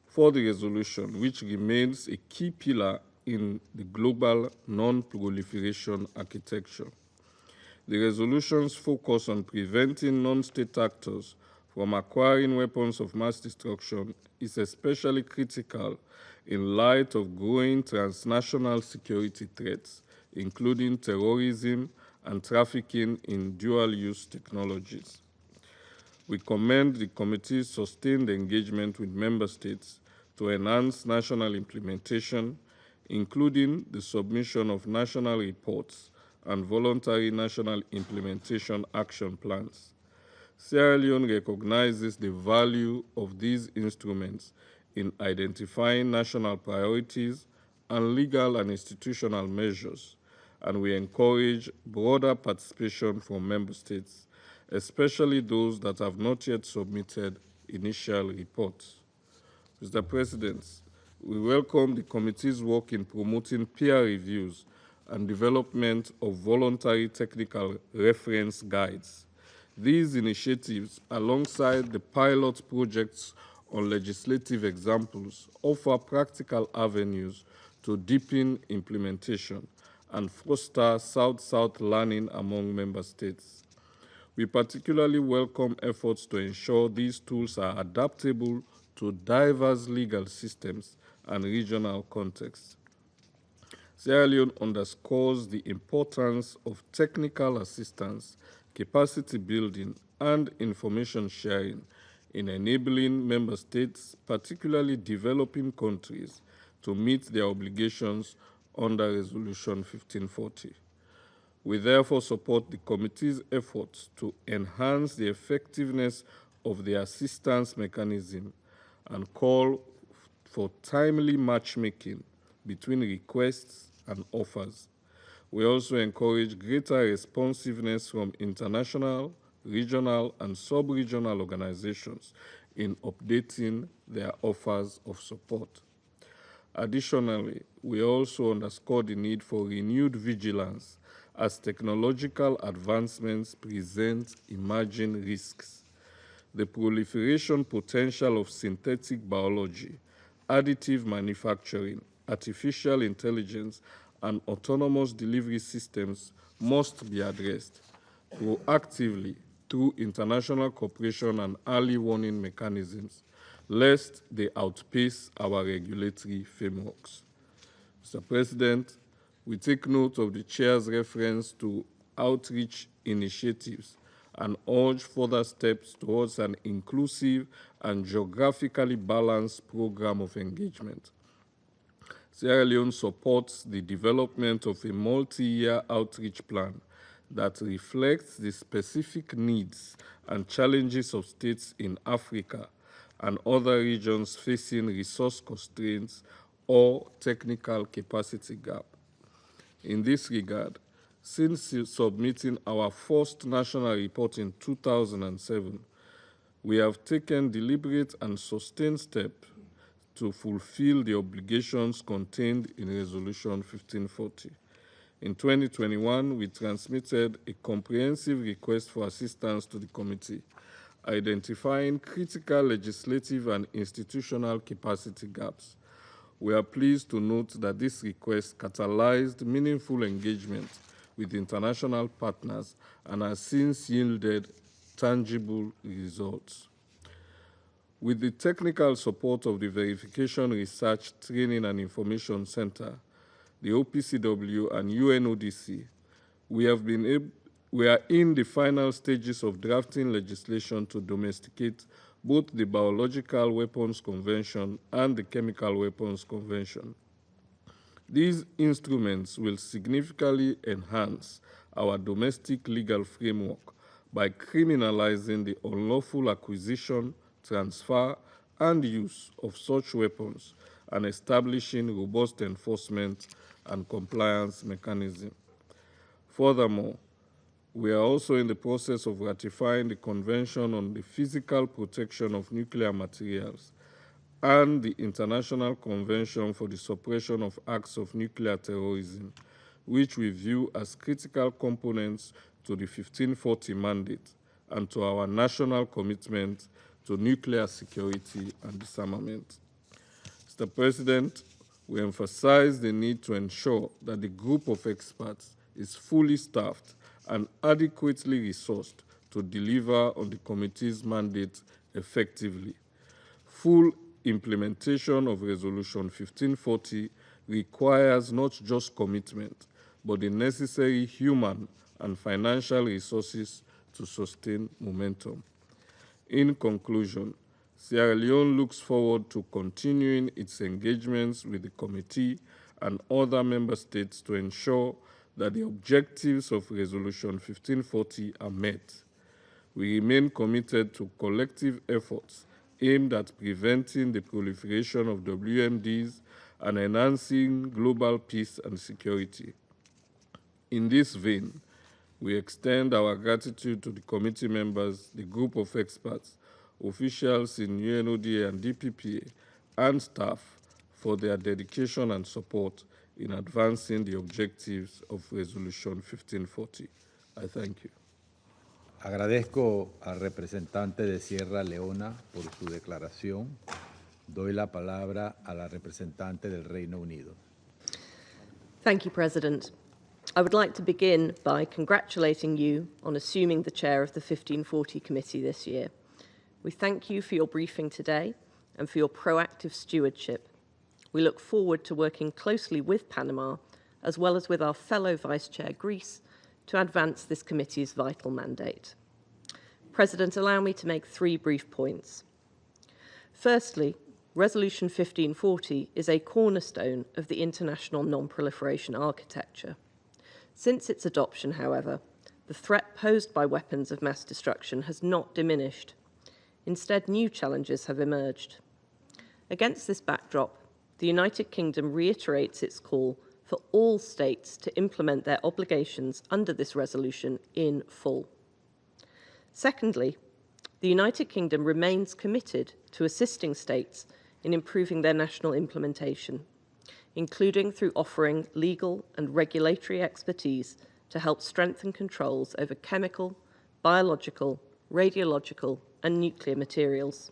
for the resolution, which remains a key pillar in the global non-proliferation architecture. The resolution's focus on preventing non-state actors from acquiring weapons of mass destruction is especially critical in light of growing transnational security threats, including terrorism and trafficking in dual-use technologies. We commend the committee's sustained engagement with member states to enhance national implementation, including the submission of national reports and voluntary national implementation action plans. Sierra Leone recognizes the value of these instruments in identifying national priorities and legal and institutional measures, and we encourage broader participation from member states, especially those that have not yet submitted initial reports. Mr. President, we welcome the committee's work in promoting peer reviews and development of voluntary technical reference guides. These initiatives, alongside the pilot projects on legislative examples, offer practical avenues to deepen implementation and foster South-South learning among member states. We particularly welcome efforts to ensure these tools are adaptable to diverse legal systems and regional contexts. Sierra Leone underscores the importance of technical assistance, capacity building, and information sharing in enabling member states, particularly developing countries, to meet their obligations under Resolution 1540. We therefore support the committee's efforts to enhance the effectiveness of the assistance mechanism and call for timely matchmaking between requests and offers. We also encourage greater responsiveness from international, regional, and sub-regional organizations in updating their offers of support. Additionally, we also underscore the need for renewed vigilance as technological advancements present emerging risks. The proliferation potential of synthetic biology, additive manufacturing, artificial intelligence, and autonomous delivery systems must be addressed proactively through international cooperation and early warning mechanisms, lest they outpace our regulatory frameworks. Mr. President, we take note of the Chair's reference to outreach initiatives and urge further steps towards an inclusive and geographically balanced program of engagement. Sierra Leone supports the development of a multi-year outreach plan that reflects the specific needs and challenges of states in Africa and other regions facing resource constraints or technical capacity gap. In this regard, since submitting our first national report in 2007, we have taken deliberate and sustained steps to fulfill the obligations contained in Resolution 1540. In 2021, we transmitted a comprehensive request for assistance to the committee, identifying critical legislative and institutional capacity gaps. We are pleased to note that this request catalyzed meaningful engagement with international partners and has since yielded tangible results. With the technical support of the Verification Research, Training and Information Center, the OPCW and UNODC, we are in the final stages of drafting legislation to domesticate both the Biological Weapons Convention and the Chemical Weapons Convention. These instruments will significantly enhance our domestic legal framework by criminalizing the unlawful acquisition, transfer, and use of such weapons and establishing robust enforcement and compliance mechanisms. Furthermore, we are also in the process of ratifying the Convention on the Physical Protection of Nuclear Materials and the International Convention for the Suppression of Acts of Nuclear Terrorism, which we view as critical components to the 1540 mandate and to our national commitment to nuclear security and disarmament. Mr. President, we emphasize the need to ensure that the group of experts is fully staffed and adequately resourced to deliver on the committee's mandate effectively. Full implementation of Resolution 1540 requires not just commitment, but the necessary human and financial resources to sustain momentum. In conclusion, Sierra Leone looks forward to continuing its engagements with the committee and other member states to ensure that the objectives of Resolution 1540 are met. We remain committed to collective efforts aimed at preventing the proliferation of WMDs and enhancing global peace and security. In this vein, we extend our gratitude to the committee members, the group of experts, officials in UNODA and DPPA, and staff for their dedication and support in advancing the objectives of Resolution 1540. I thank you. Agradezco al representante de Sierra Leona por su declaración. Doy la palabra a la representante del Reino Unido. Thank you, President. I would like to begin by congratulating you on assuming the chair of the 1540 committee this year. We thank you for your briefing today and for your proactive stewardship. We look forward to working closely with Panama, as well as with our fellow Vice Chair Greece, to advance this committee's vital mandate. President, allow me to make 3 brief points. Firstly, Resolution 1540 is a cornerstone of the international non-proliferation architecture. Since its adoption, however, the threat posed by weapons of mass destruction has not diminished. Instead, new challenges have emerged. Against this backdrop, the United Kingdom reiterates its call for all states to implement their obligations under this resolution in full. Secondly, the United Kingdom remains committed to assisting states in improving their national implementation, including through offering legal and regulatory expertise to help strengthen controls over chemical, biological, radiological, and nuclear materials.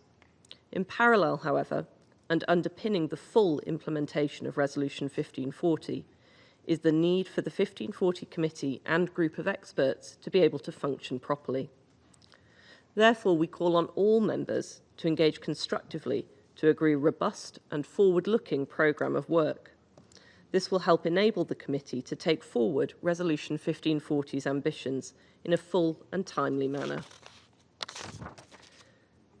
In parallel, however, and underpinning the full implementation of Resolution 1540 is the need for the 1540 Committee and group of experts to be able to function properly. Therefore, we call on all members to engage constructively to agree a robust and forward-looking programme of work. This will help enable the committee to take forward Resolution 1540's ambitions in a full and timely manner.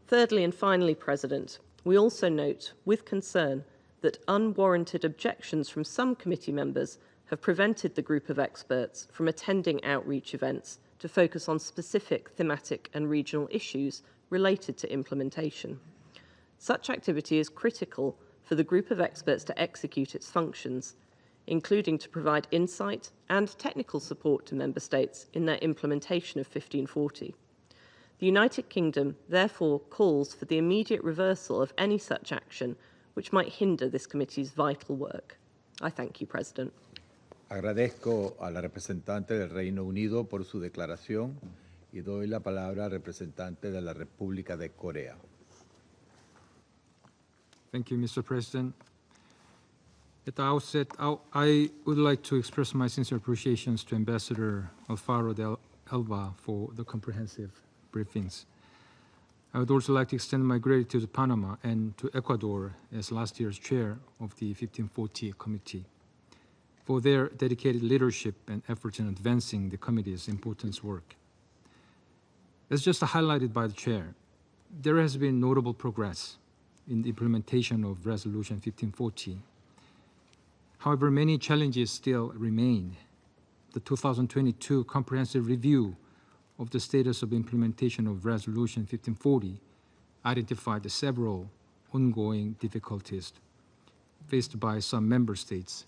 Thirdly and finally, President, we also note with concern that unwarranted objections from some committee members have prevented the group of experts from attending outreach events to focus on specific thematic and regional issues related to implementation. Such activity is critical for the group of experts to execute its functions, including to provide insight and technical support to member states in their implementation of 1540. The United Kingdom therefore calls for the immediate reversal of any such action which might hinder this committee's vital work. I thank you, President. Agradezco a la representante del Reino Unido por su declaración y doy la palabra al representante de la República de Corea. Thank you, Mr. President. At the outset, I would like to express my sincere appreciations to Ambassador Alfaro de Alba for the comprehensive briefings. I would also like to extend my gratitude to Panama and to Ecuador as last year's chair of the 1540 Committee for their dedicated leadership and efforts in advancing the committee's important work. As just highlighted by the chair, there has been notable progress in the implementation of Resolution 1540. However, many challenges still remain. The 2022 Comprehensive Review of the status of implementation of Resolution 1540 identified several ongoing difficulties faced by some member states,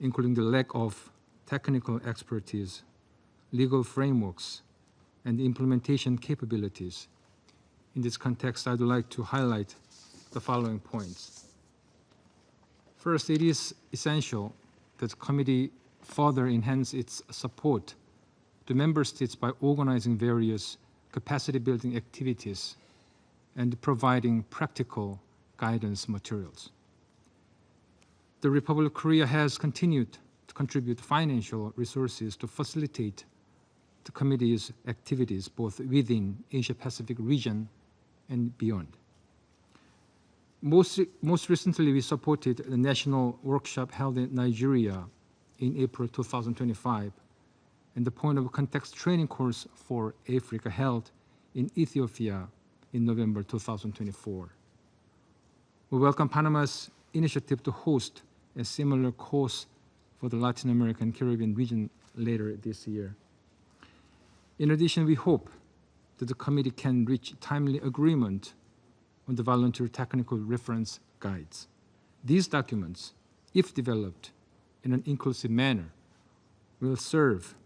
including the lack of technical expertise, legal frameworks, and implementation capabilities. In this context, I'd like to highlight the following points. First, it is essential that the committee further enhance its support to member states by organizing various capacity-building activities and providing practical guidance materials. The Republic of Korea has continued to contribute financial resources to facilitate the committee's activities both within Asia-Pacific region and beyond. Most recently, we supported the national workshop held in Nigeria in April 2025 and the point of context training course for Africa held in Ethiopia in November 2024. We welcome Panama's initiative to host a similar course for the Latin American Caribbean region later this year. In addition, we hope that the committee can reach timely agreement on the volunteer technical reference guides. These documents, if developed in an inclusive manner, will serve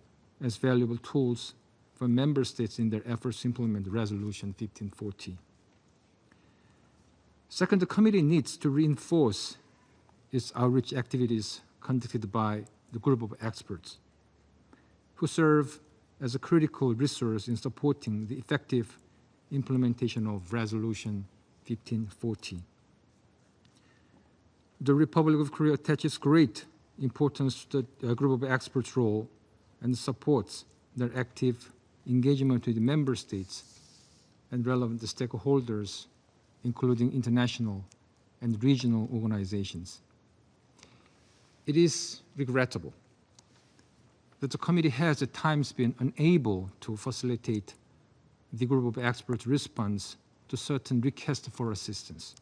as valuable tools for member states in their efforts to implement Resolution 1540. Second, the committee needs to reinforce its outreach activities conducted by the group of experts who serve as a critical resource in supporting the effective implementation of Resolution 1540. The Republic of Korea attaches great importance to the group of experts' role and supports their active engagement with the member states and relevant stakeholders, including international and regional organizations. It is regrettable that the committee has at times been unable to facilitate the group of experts' response to certain requests for assistance.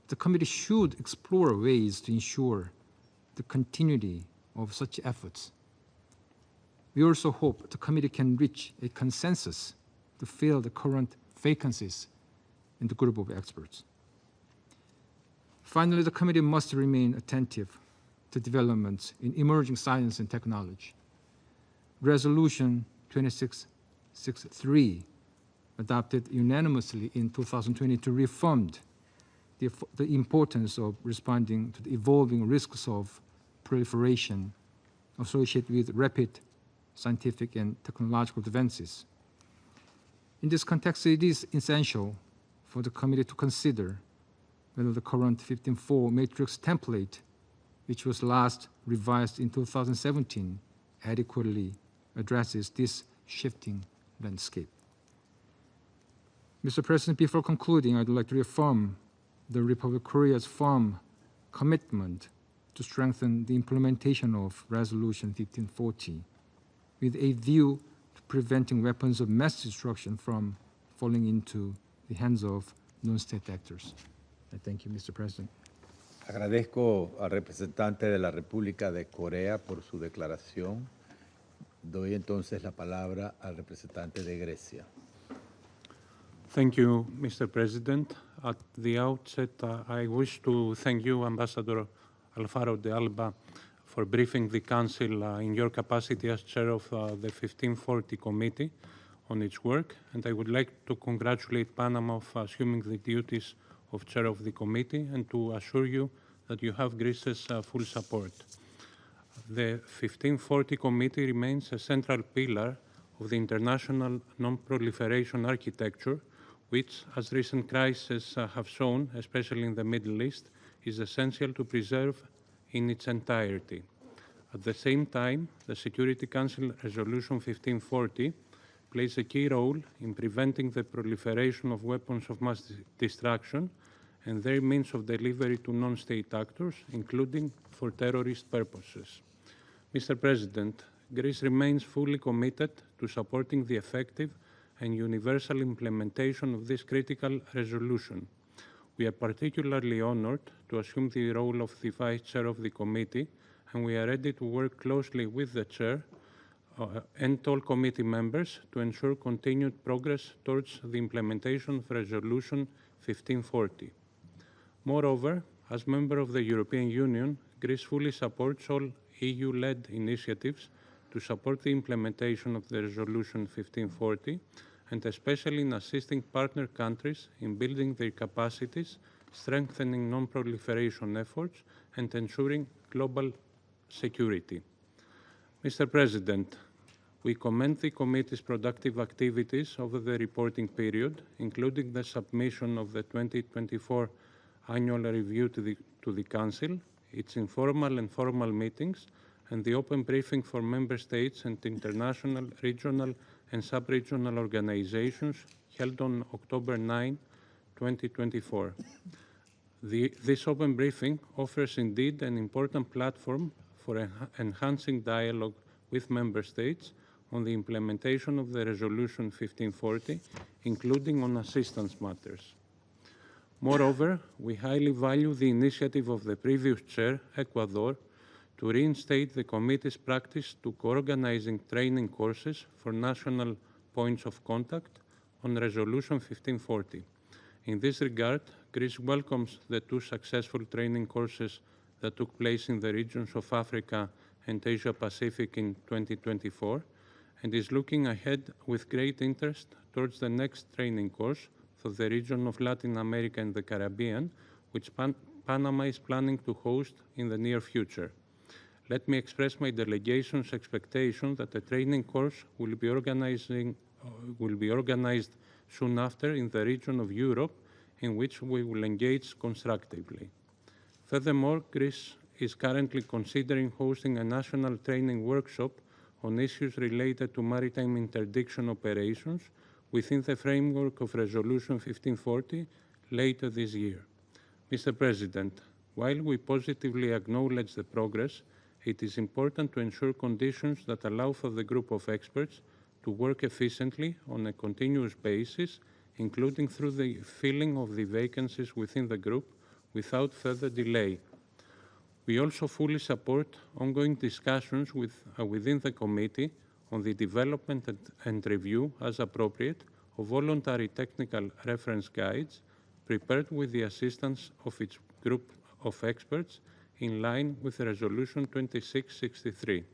The committee should explore ways to ensure the continuity of such efforts. We also hope the committee can reach a consensus to fill the current vacancies in the group of experts. Finally, the committee must remain attentive to developments in emerging science and technology. Resolution 2663, adopted unanimously in 2022, reaffirmed the importance of responding to the evolving risks of proliferation associated with rapid scientific and technological advances. In this context, it is essential for the committee to consider whether the current 15.4 matrix template, which was last revised in 2017, adequately addresses this shifting landscape. Mr. President, before concluding, I'd like to reaffirm the Republic of Korea's firm commitment to strengthen the implementation of Resolution 1540 with a view to preventing weapons of mass destruction from falling into the hands of non-state actors. I thank you, Mr. President. Agradezco al representante de la República de Corea por su declaración. Doy entonces la palabra al representante de Grecia. Thank you, Mr. President. At the outset, I wish to thank you, Ambassador Alfaro de Alba, for briefing the Council in your capacity as chair of the 1540 Committee on its work, and I would like to congratulate Panama for assuming the duties of chair of the committee and to assure you that you have Greece's full support. The 1540 Committee remains a central pillar of the international non-proliferation architecture, which, as recent crises have shown, especially in the Middle East, is essential to preserve in its entirety. At the same time, the Security Council Resolution 1540 plays a key role in preventing the proliferation of weapons of mass destruction and their means of delivery to non-state actors, including for terrorist purposes. Mr. President, Greece remains fully committed to supporting the effective and universal implementation of this critical resolution. We are particularly honored to assume the role of the Vice Chair of the Committee, and we are ready to work closely with the Chair and all committee members to ensure continued progress towards the implementation of Resolution 1540. Moreover, as member of the European Union, Greece fully supports all EU-led initiatives to support the implementation of the Resolution 1540, and especially in assisting partner countries in building their capacities, strengthening non-proliferation efforts, and ensuring global security. Mr. President, we commend the Committee's productive activities over the reporting period, including the submission of the 2024 Annual Review to the Council, its informal and formal meetings, and the open briefing for Member States and international, regional, and sub-regional organizations held on October 9, 2024. This open briefing offers indeed an important platform for enhancing dialogue with Member States on the implementation of the Resolution 1540, including on assistance matters. Moreover, we highly value the initiative of the previous chair, Ecuador, to reinstate the Committee's practice to co-organizing training courses for national points of contact on Resolution 1540. In this regard, Greece welcomes the two successful training courses that took place in the regions of Africa and Asia-Pacific in 2024, and is looking ahead with great interest towards the next training course for the region of Latin America and the Caribbean, which Panama is planning to host in the near future. Let me express my delegation's expectation that the training course will be organized soon after in the region of Europe, in which we will engage constructively. Furthermore, Greece is currently considering hosting a national training workshop on issues related to maritime interdiction operations within the framework of Resolution 1540 later this year. Mr. President, while we positively acknowledge the progress, it is important to ensure conditions that allow for the group of experts to work efficiently on a continuous basis, including through the filling of the vacancies within the group without further delay. We also fully support ongoing discussions within the committee on the development and review, as appropriate, of voluntary technical reference guides prepared with the assistance of its group of experts in line with Resolution 2663.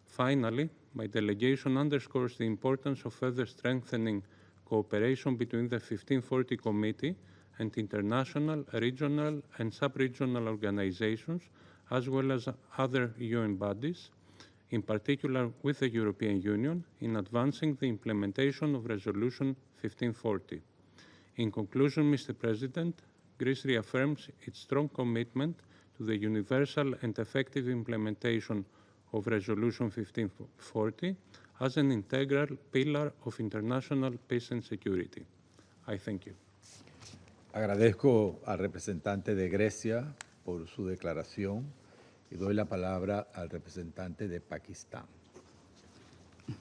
Finally, my delegation underscores the importance of further strengthening cooperation between the 1540 Committee and international, regional, and sub-regional organizations, as well as other UN bodies, in particular with the European Union, in advancing the implementation of Resolution 1540. In conclusion, Mr. President, Greece reaffirms its strong commitment to the universal and effective implementation of Resolution 1540 as an integral pillar of international peace and security. I thank you. Agradezco al representante de Grecia por su declaración y doy la palabra al representante de Pakistán.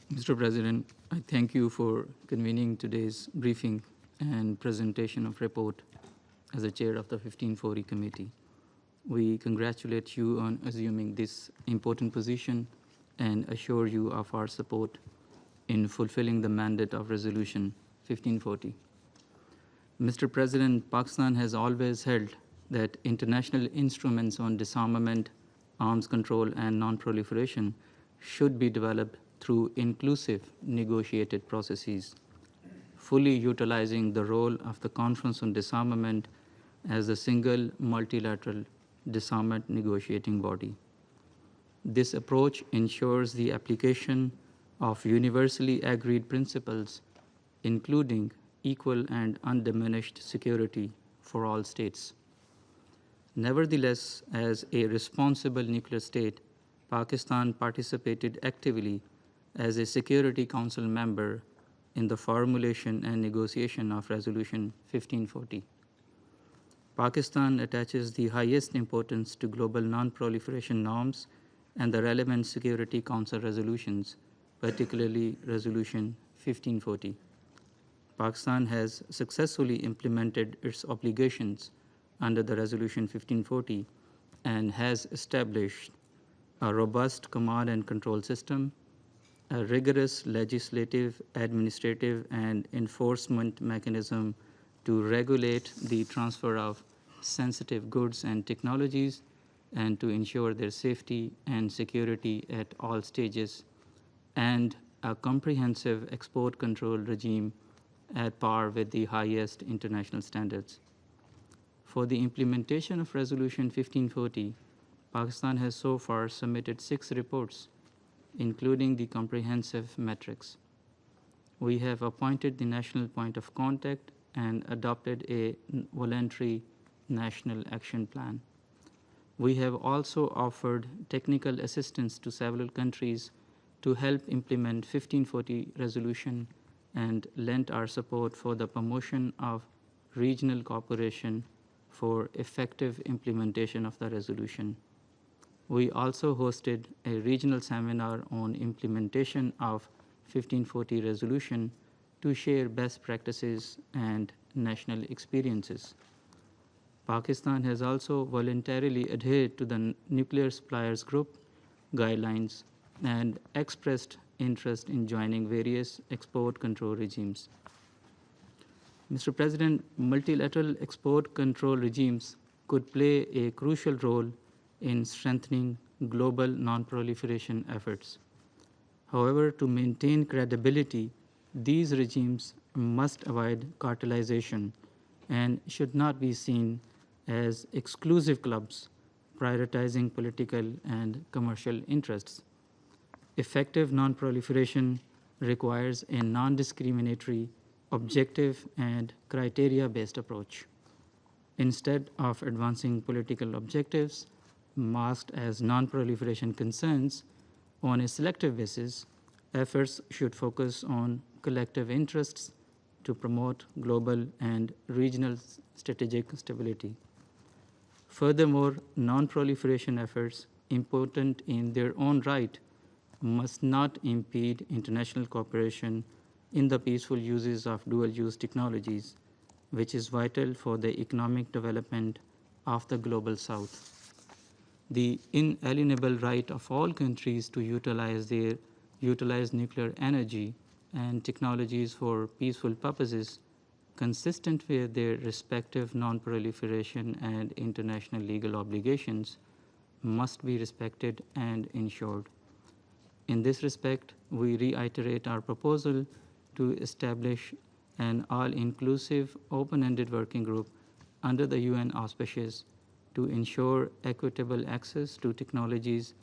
Mr. President, I thank you for convening today's briefing and presentation of report as the chair of the 1540 committee. we congratulate you on assuming this important position and assure you of our support in fulfilling the mandate of Resolution 1540. Mr. President, Pakistan has always held that international instruments on disarmament, arms control, and non-proliferation should be developed through inclusive negotiated processes, fully utilizing the role of the Conference on Disarmament as the single multilateral disarmament negotiating body. This approach ensures the application of universally agreed principles, including equal and undiminished security for all states. Nevertheless, as a responsible nuclear state, Pakistan participated actively as a Security Council member in the formulation and negotiation of Resolution 1540. Pakistan attaches the highest importance to global non-proliferation norms and the relevant Security Council resolutions, particularly Resolution 1540. Pakistan has successfully implemented its obligations under the Resolution 1540 and has established a robust command and control system, a rigorous legislative, administrative, and enforcement mechanism to regulate the transfer of sensitive goods and technologies and to ensure their safety and security at all stages, and a comprehensive export control regime at par with the highest international standards. For the implementation of Resolution 1540, Pakistan has so far submitted 6 reports, including the comprehensive metrics. We have appointed the national point of contact and adopted a voluntary national action plan. We have also offered technical assistance to several countries to help implement 1540 resolution and lent our support for the promotion of regional cooperation for effective implementation of the resolution. We also hosted a regional seminar on implementation of 1540 resolution to share best practices and national experiences. Pakistan has also voluntarily adhered to the Nuclear Suppliers Group guidelines and expressed interest in joining various export control regimes. Mr. President, multilateral export control regimes could play a crucial role in strengthening global non-proliferation efforts. However, to maintain credibility, these regimes must avoid cartelization and should not be seen as exclusive clubs prioritizing political and commercial interests. Effective non-proliferation requires a non-discriminatory, objective, and criteria-based approach. Instead of advancing political objectives masked as non-proliferation concerns on a selective basis, efforts should focus on collective interests to promote global and regional strategic stability. Furthermore, non-proliferation efforts, important in their own right, must not impede international cooperation in the peaceful uses of dual-use technologies, which is vital for the economic development of the global South. The inalienable right of all countries to utilize nuclear energy and technologies for peaceful purposes consistent with their respective non-proliferation and international legal obligations must be respected and ensured. In this respect, we reiterate our proposal to establish an all-inclusive, open-ended working group under the UN auspices to ensure equitable access to technologies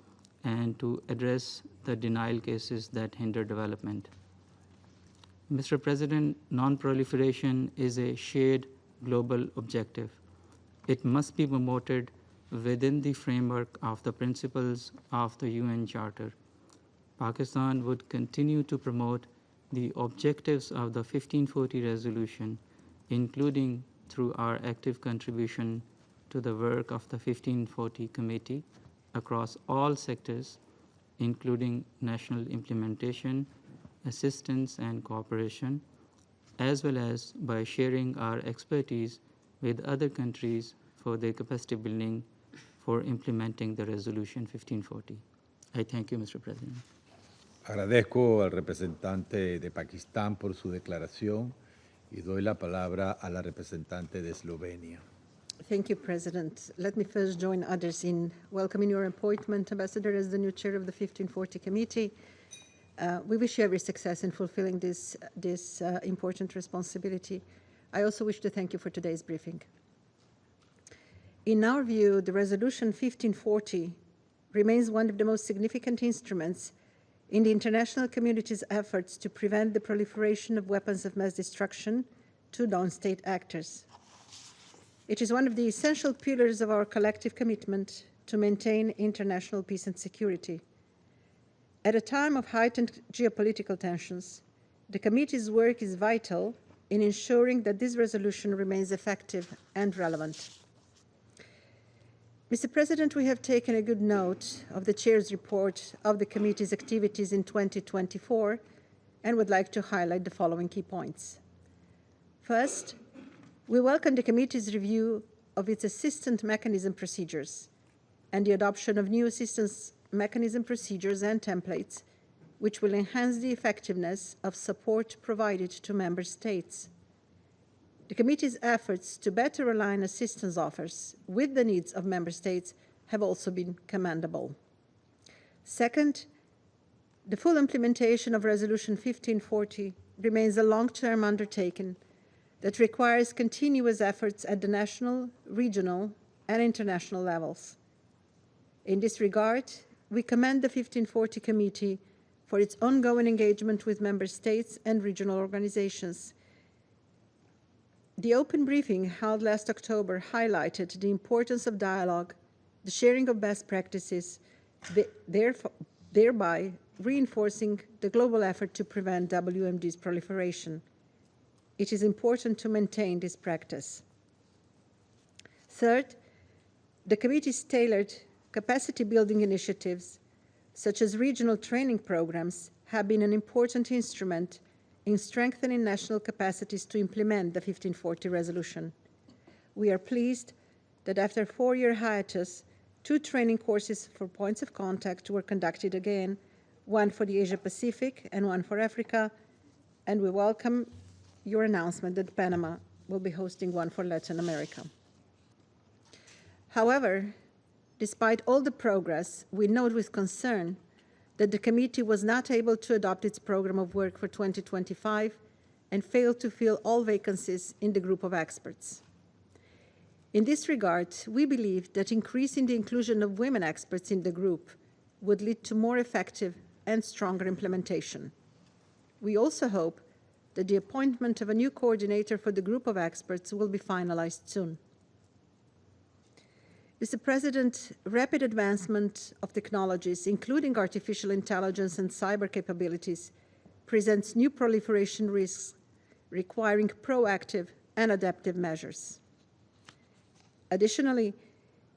and to address the denial cases that hinder development. Mr. President, non-proliferation is a shared global objective. It must be promoted within the framework of the principles of the UN Charter. Pakistan would continue to promote the objectives of the 1540 resolution, including through our active contribution to the work of the 1540 Committee across all sectors, including national implementation, assistance, and cooperation, as well as by sharing our expertise with other countries for their capacity building for implementing the Resolution 1540. I thank you, Mr. President. Agradezco al representante de Pakistán por su declaración y doy la palabra a la representante de Eslovenia. Thank you, President. Let me first join others in welcoming your appointment, Ambassador, as the new chair of the 1540 Committee. We wish you every success in fulfilling this important responsibility. I also wish to thank you for today's briefing. In our view, the Resolution 1540 remains one of the most significant instruments in the international community's efforts to prevent the proliferation of weapons of mass destruction to non-state actors. It is one of the essential pillars of our collective commitment to maintain international peace and security. At a time of heightened geopolitical tensions, the committee's work is vital in ensuring that this resolution remains effective and relevant. Mr. President, we have taken a good note of the Chair's report of the committee's activities in 2024 and would like to highlight the following key points. First, we welcome the committee's review of its assistance mechanism procedures and the adoption of new assistance mechanism procedures and templates, which will enhance the effectiveness of support provided to member states. The committee's efforts to better align assistance offers with the needs of member states have also been commendable. Second, the full implementation of Resolution 1540 remains a long-term undertaking that requires continuous efforts at the national, regional, and international levels. In this regard, we commend the 1540 Committee for its ongoing engagement with member states and regional organizations. The open briefing held last October highlighted the importance of dialogue, the sharing of best practices, thereby reinforcing the global effort to prevent WMD's proliferation. It is important to maintain this practice. Third, the committee's tailored capacity-building initiatives, such as regional training programs, have been an important instrument in strengthening national capacities to implement the 1540 resolution. We are pleased that after a 4-year hiatus, 2 training courses for points of contact were conducted again, one for the Asia-Pacific and one for Africa, and we welcome your announcement that Panama will be hosting one for Latin America. However, despite all the progress, we note with concern that the committee was not able to adopt its program of work for 2025 and failed to fill all vacancies in the group of experts. In this regard, we believe that increasing the inclusion of women experts in the group would lead to more effective and stronger implementation. We also hope that the appointment of a new coordinator for the group of experts will be finalized soon. Mr. President, rapid advancement of technologies, including artificial intelligence and cyber capabilities, presents new proliferation risks requiring proactive and adaptive measures. Additionally,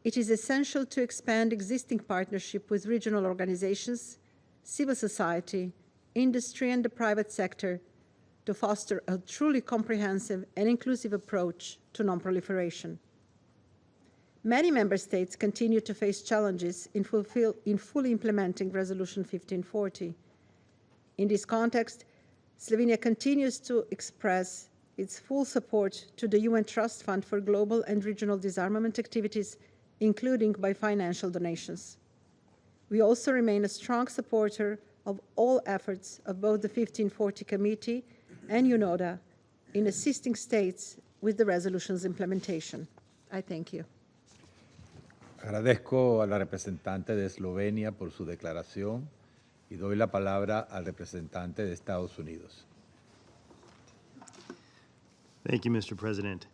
it is essential to expand existing partnership with regional organizations, civil society, industry, and the private sector to foster a truly comprehensive and inclusive approach to non-proliferation. Many member states continue to face challenges in fully implementing Resolution 1540. In this context, Slovenia continues to express its full support to the UN Trust Fund for global and regional disarmament activities, including by financial donations. We also remain a strong supporter of all efforts of both the 1540 Committee and UNODA in assisting states with the resolution's implementation. I thank you. Agradezco a la representante de Eslovenia por su declaración y doy la palabra al representante de Estados Unidos. Thank you, Mr. President.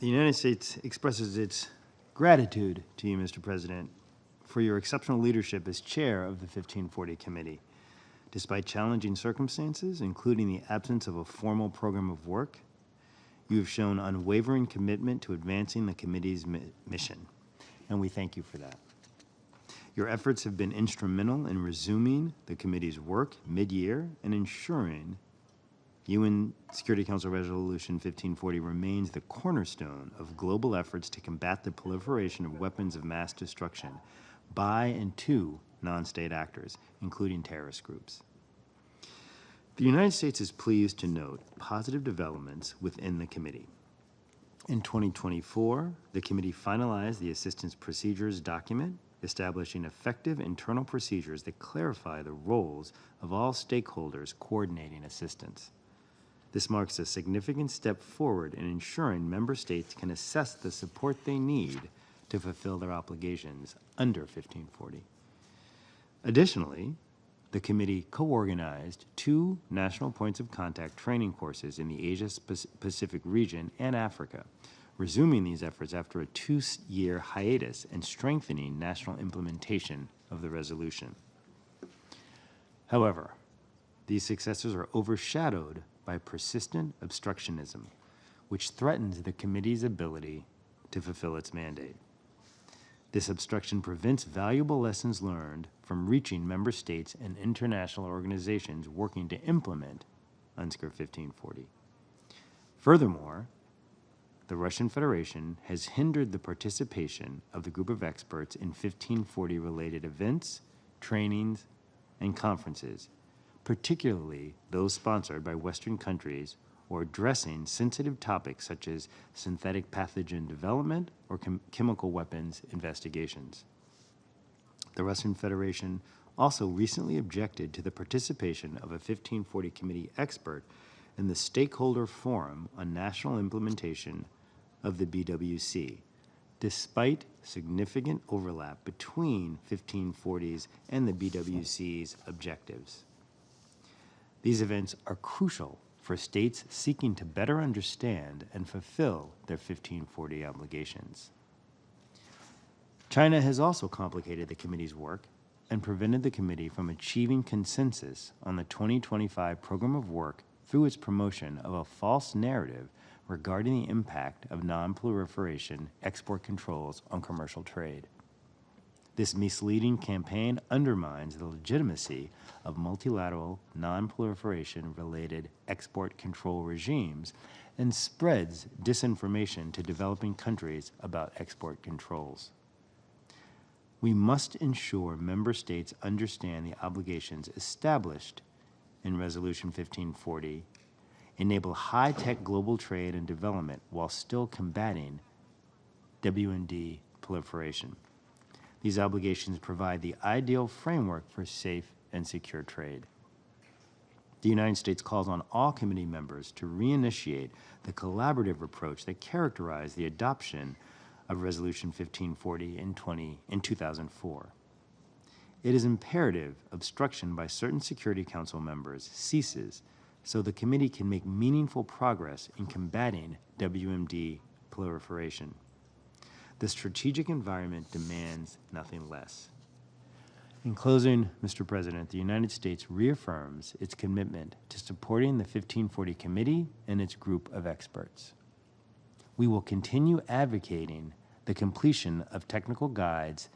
The United States expresses its gratitude to you, Mr. President, for your exceptional leadership as chair of the 1540 Committee. Despite challenging circumstances, including the absence of a formal program of work, you have shown unwavering commitment to advancing the committee's mission, and we thank you for that. Your efforts have been instrumental in resuming the committee's work mid-year and ensuring UN Security Council Resolution 1540 remains the cornerstone of global efforts to combat the proliferation of weapons of mass destruction by and to non-state actors, including terrorist groups. The United States is pleased to note positive developments within the committee. In 2024, the committee finalized the assistance procedures document, establishing effective internal procedures that clarify the roles of all stakeholders coordinating assistance. This marks a significant step forward in ensuring member states can assess the support they need to fulfill their obligations under 1540. Additionally, the committee co-organized 2 national points of contact training courses in the Asia-Pacific region and Africa, resuming these efforts after a 2-year hiatus and strengthening national implementation of the resolution. However, these successes are overshadowed by persistent obstructionism, which threatens the committee's ability to fulfill its mandate. This obstruction prevents valuable lessons learned from reaching member states and international organizations working to implement UNSCR 1540. Furthermore, the Russian Federation has hindered the participation of the group of experts in 1540-related events, trainings, and conferences, particularly those sponsored by Western countries or addressing sensitive topics such as synthetic pathogen development or chemical weapons investigations. The Russian Federation also recently objected to the participation of a 1540 committee expert in the Stakeholder Forum on National Implementation of the BWC, despite significant overlap between 1540's and the BWC's objectives. These events are crucial for states seeking to better understand and fulfill their 1540 obligations. China has also complicated the committee's work and prevented the committee from achieving consensus on the 2025 program of work through its promotion of a false narrative regarding the impact of non-proliferation export controls on commercial trade. This misleading campaign undermines the legitimacy of multilateral non-proliferation-related export control regimes and spreads disinformation to developing countries about export controls. We must ensure member states understand the obligations established in Resolution 1540, enable high-tech global trade and development while still combating WMD proliferation. These obligations provide the ideal framework for safe and secure trade. The United States calls on all committee members to reinitiate the collaborative approach that characterized the adoption of Resolution 1540 in 2004. It is imperative obstruction by certain Security Council members ceases so the committee can make meaningful progress in combating WMD proliferation. The strategic environment demands nothing less. In closing, Mr. President, the United States reaffirms its commitment to supporting the 1540 Committee and its group of experts. We will continue advocating the completion of technical guides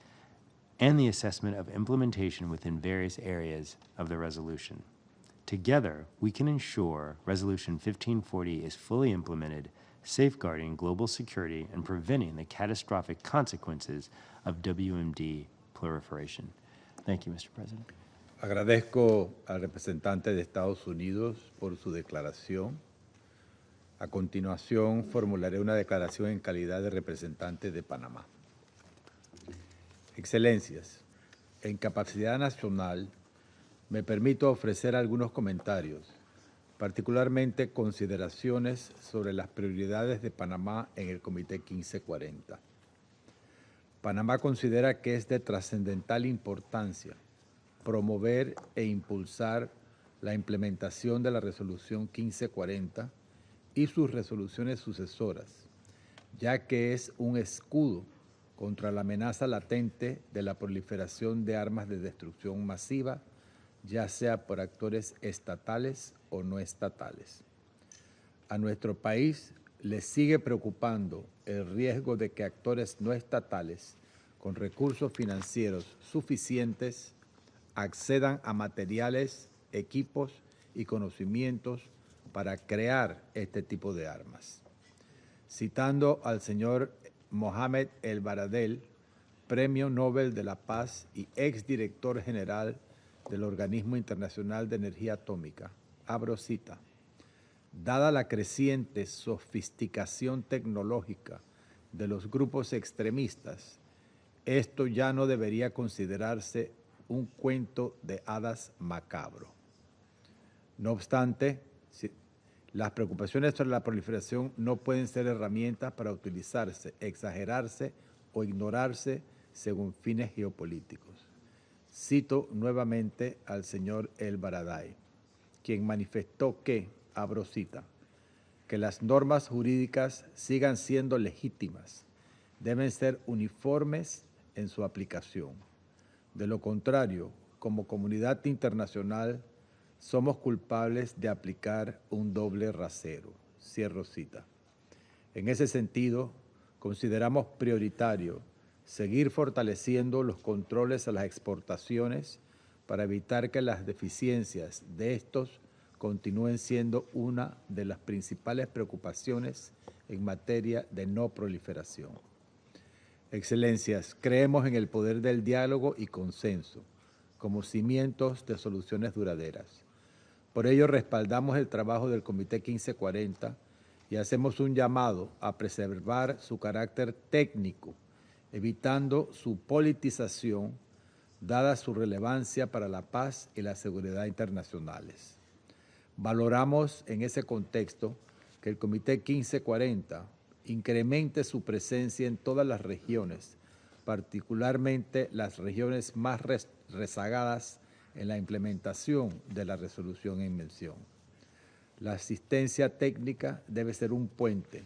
and the assessment of implementation within various areas of the resolution. Together, we can ensure Resolution 1540 is fully implemented, safeguarding global security and preventing the catastrophic consequences of WMD proliferation. Thank you, Mr. President. Agradezco al representante de Estados Unidos por su declaración. A continuación, formularé una declaración en calidad de representante de Panamá. Excelencias, en capacidad nacional, me permito ofrecer algunos comentarios, particularmente consideraciones sobre las prioridades de Panamá en el Comité 1540. Panamá considera que es de trascendental importancia promover e impulsar la implementación de la Resolución 1540 y sus resoluciones sucesoras, ya que es un escudo contra la amenaza latente de la proliferación de armas de destrucción masiva, ya sea por actores estatales o no estatales. A nuestro país le sigue preocupando el riesgo de que actores no estatales con recursos financieros suficientes accedan a materiales, equipos y conocimientos para crear este tipo de armas. Citando al señor Mohamed El Baradel, Premio Nobel de la Paz y exdirector general del Organismo Internacional de Energía Atómica, abro cita, dada la creciente sofisticación tecnológica de los grupos extremistas, esto ya no debería considerarse un cuento de hadas macabro. No obstante, las preocupaciones sobre la proliferación no pueden ser herramientas para utilizarse, exagerarse o ignorarse según fines geopolíticos. Cito nuevamente al señor El Baradei, quien manifestó que, abro cita, que las normas jurídicas sigan siendo legítimas, deben ser uniformes en su aplicación. De lo contrario, como comunidad internacional, somos culpables de aplicar un doble rasero. Cierro cita. En ese sentido, consideramos prioritario seguir fortaleciendo los controles a las exportaciones para evitar que las deficiencias de estos continúen siendo una de las principales preocupaciones en materia de no proliferación. Excelencias, creemos en el poder del diálogo y consenso como cimientos de soluciones duraderas. Por ello, respaldamos el trabajo del Comité 1540 y hacemos un llamado a preservar su carácter técnico, evitando su politización, dada su relevancia para la paz y la seguridad internacionales. Valoramos en ese contexto que el Comité 1540 incremente su presencia en todas las regiones, particularmente las regiones más rezagadas en la implementación de la resolución en mención. La asistencia técnica debe ser un puente,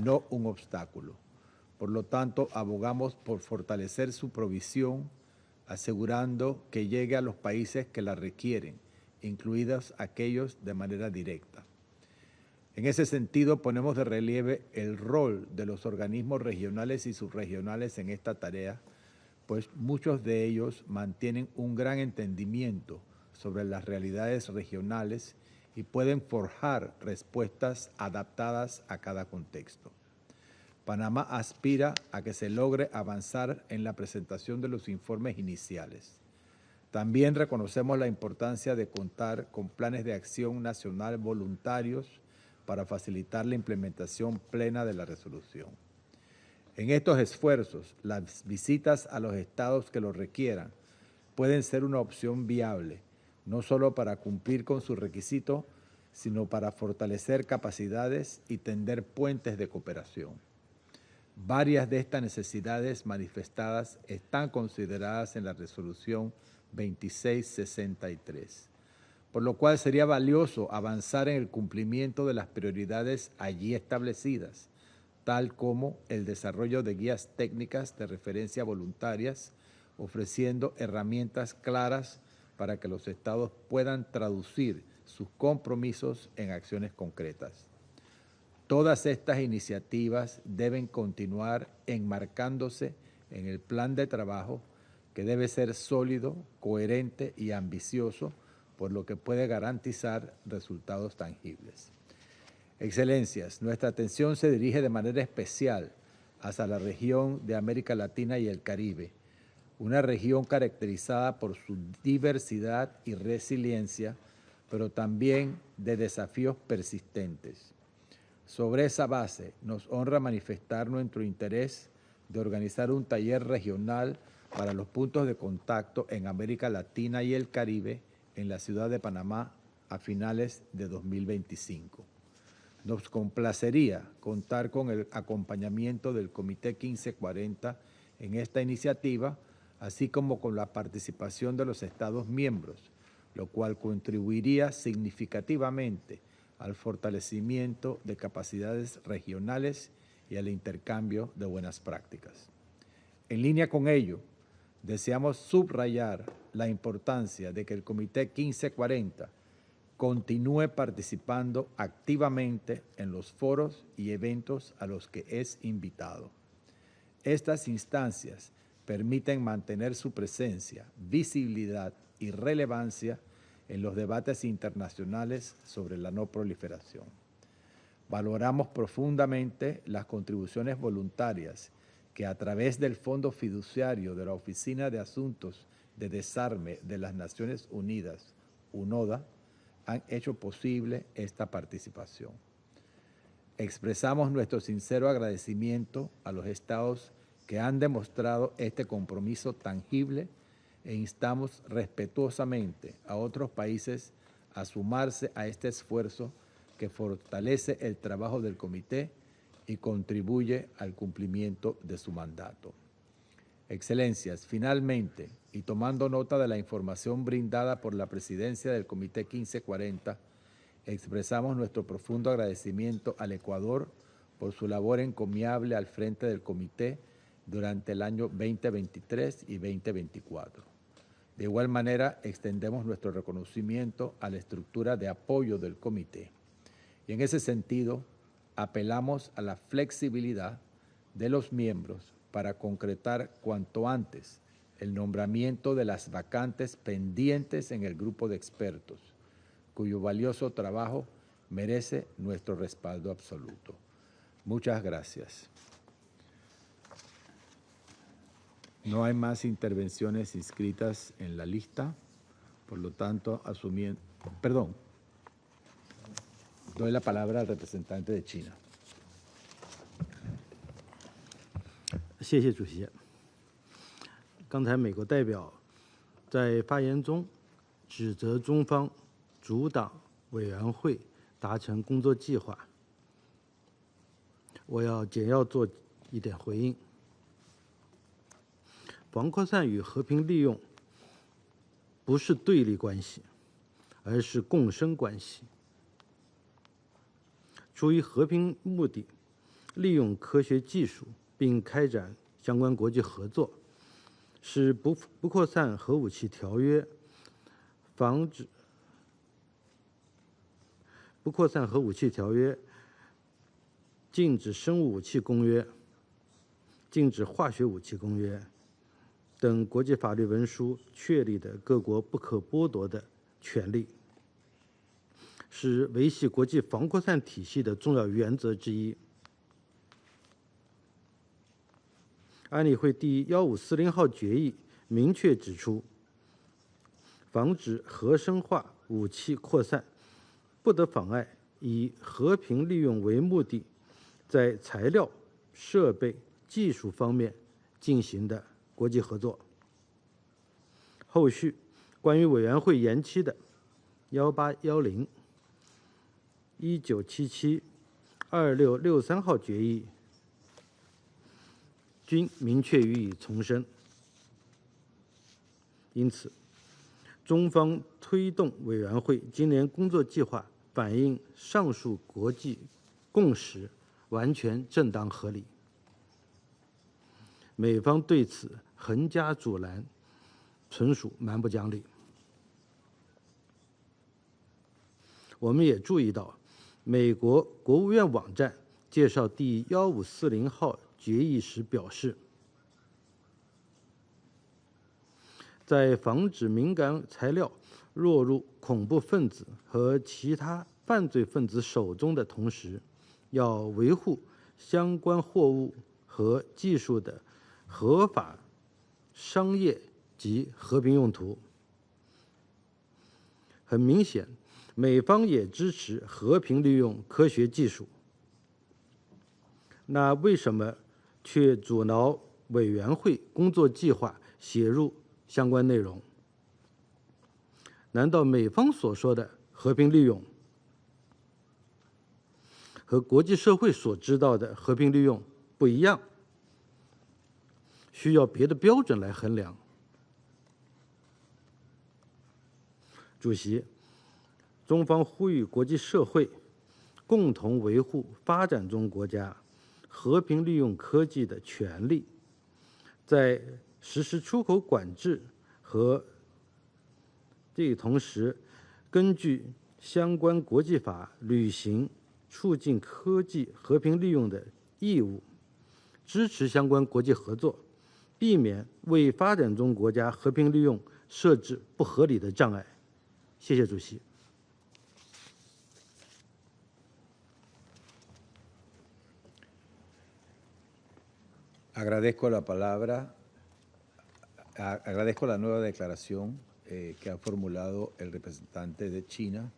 no un obstáculo. Por lo tanto, abogamos por fortalecer su provisión, asegurando que llegue a los países que la requieren, incluidos aquellos de manera directa. En ese sentido, ponemos de relieve el rol de los organismos regionales y subregionales en esta tarea, pues muchos de ellos mantienen un gran entendimiento sobre las realidades regionales y pueden forjar respuestas adaptadas a cada contexto. Panamá aspira a que se logre avanzar en la presentación de los informes iniciales. También reconocemos la importancia de contar con planes de acción nacional voluntarios para facilitar la implementación plena de la resolución. En estos esfuerzos, las visitas a los estados que lo requieran pueden ser una opción viable, no solo para cumplir con sus requisitos, sino para fortalecer capacidades y tender puentes de cooperación. Varias de estas necesidades manifestadas están consideradas en la resolución 2663, por lo cual sería valioso avanzar en el cumplimiento de las prioridades allí establecidas, tal como el desarrollo de guías técnicas de referencia voluntarias, ofreciendo herramientas claras para que los estados puedan traducir sus compromisos en acciones concretas. Todas estas iniciativas deben continuar enmarcándose en el plan de trabajo que debe ser sólido, coherente y ambicioso, por lo que puede garantizar resultados tangibles. Excelencias, nuestra atención se dirige de manera especial hacia la región de América Latina y el Caribe, una región caracterizada por su diversidad y resiliencia, pero también de desafíos persistentes. Sobre esa base, nos honra manifestar nuestro interés de organizar un taller regional para los puntos de contacto en América Latina y el Caribe en la ciudad de Panamá a finales de 2025. Nos complacería contar con el acompañamiento del Comité 1540 en esta iniciativa, así como con la participación de los Estados miembros, lo cual contribuiría significativamente al fortalecimiento de capacidades regionales y al intercambio de buenas prácticas. En línea con ello, deseamos subrayar la importancia de que el Comité 1540 continúe participando activamente en los foros y eventos a los que es invitado. Estas instancias permiten mantener su presencia, visibilidad y relevancia en los debates internacionales sobre la no proliferación. Valoramos profundamente las contribuciones voluntarias que a través del Fondo Fiduciario de la Oficina de Asuntos de Desarme de las Naciones Unidas, UNODA, han hecho posible esta participación. Expresamos nuestro sincero agradecimiento a los estados que han demostrado este compromiso tangible e instamos respetuosamente a otros países a sumarse a este esfuerzo que fortalece el trabajo del comité y contribuye al cumplimiento de su mandato. Excelencias, finalmente, y tomando nota de la información brindada por la presidencia del Comité 1540, expresamos nuestro profundo agradecimiento al Ecuador por su labor encomiable al frente del comité durante el año 2023 y 2024. De igual manera, extendemos nuestro reconocimiento a la estructura de apoyo del comité. Y en ese sentido, apelamos a la flexibilidad de los miembros para concretar cuanto antes el nombramiento de las vacantes pendientes en el grupo de expertos, cuyo valioso trabajo merece nuestro respaldo absoluto. Muchas gracias. No hay más intervenciones inscritas en la lista, por lo tanto, asumiendo... Perdón. Doy la palabra al representante de China. 谢谢主席。刚才美国代表在发言中指责中方阻挡委员会达成工作计划，我要简要做一点回应。防扩散与和平利用不是对立关系，而是共生关系。出于和平目的，利用科学技术并开展相关国际合作，是不扩散核武器条约、防止不扩散核武器条约、禁止生物武器公约、禁止化学武器公约等国际法律文书确立的各国不可剥夺的权利，是维系国际防扩散体系的重要原则之一。安理会第1540号决议明确指出，防止核生化武器扩散不得妨碍以和平利用为目的，在材料、设备、技术方面进行的国际合作。后续关于委员会延期的1810、1977、2663号决议均明确予以重申。因此，中方推动委员会今年工作计划反映上述国际共识，完全正当合理。美方对此横加阻拦，纯属蛮不讲理。我们也注意到，美国国务院网站介绍第1540号决议时表示，在防止敏感材料落入恐怖分子和其他犯罪分子手中的同时，要维护相关货物和技术的合法商业及和平用途。很明显，美方也支持和平利用科学技术。那为什么却阻挠委员会工作计划写入相关内容？难道美方所说的和平利用和国际社会所知道的和平利用不一样，需要别的标准来衡量？主席，中方呼吁国际社会共同维护发展中国家和平利用科技的权利，在实施出口管制和这同时，根据相关国际法履行促进科技和平利用的义务，支持相关国际合作，避免为发展中国家和平利用设置不合理的障碍。谢谢主席。Agradezco la palabra, agradezco la nueva declaración que ha formulado el representante de China.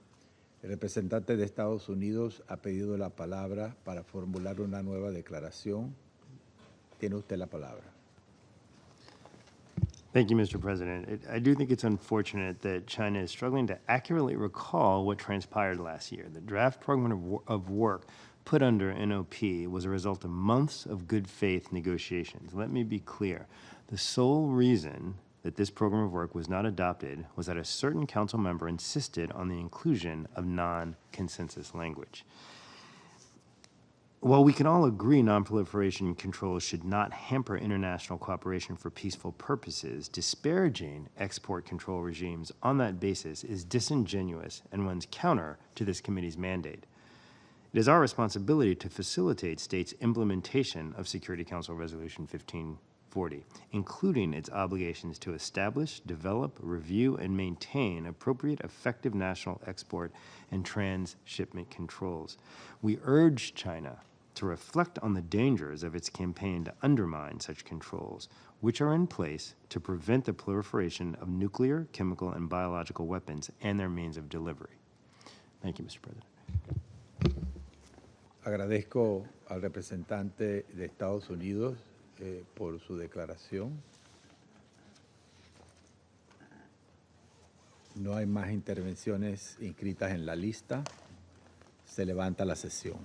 El representante de Estados Unidos ha pedido la palabra para formular una nueva declaración. Tiene usted la palabra. Thank you, Mr. President. I do think it's unfortunate that China is struggling to accurately recall what transpired last year. The draft program of work put under NOP was a result of months of good faith negotiations. Let me be clear. The sole reason that this program of work was not adopted was that a certain council member insisted on the inclusion of non-consensus language. While we can all agree non-proliferation controls should not hamper international cooperation for peaceful purposes, disparaging export control regimes on that basis is disingenuous and runs counter to this committee's mandate. It is our responsibility to facilitate states' implementation of Security Council Resolution 1540, including its obligations to establish, develop, review, and maintain appropriate effective national export and transshipment controls. We urge China to reflect on the dangers of its campaign to undermine such controls, which are in place to prevent the proliferation of nuclear, chemical, and biological weapons and their means of delivery. Thank you, Mr. President. Agradezco al representante de Estados Unidos por su declaración. No hay más intervenciones inscritas en la lista. Se levanta la sesión.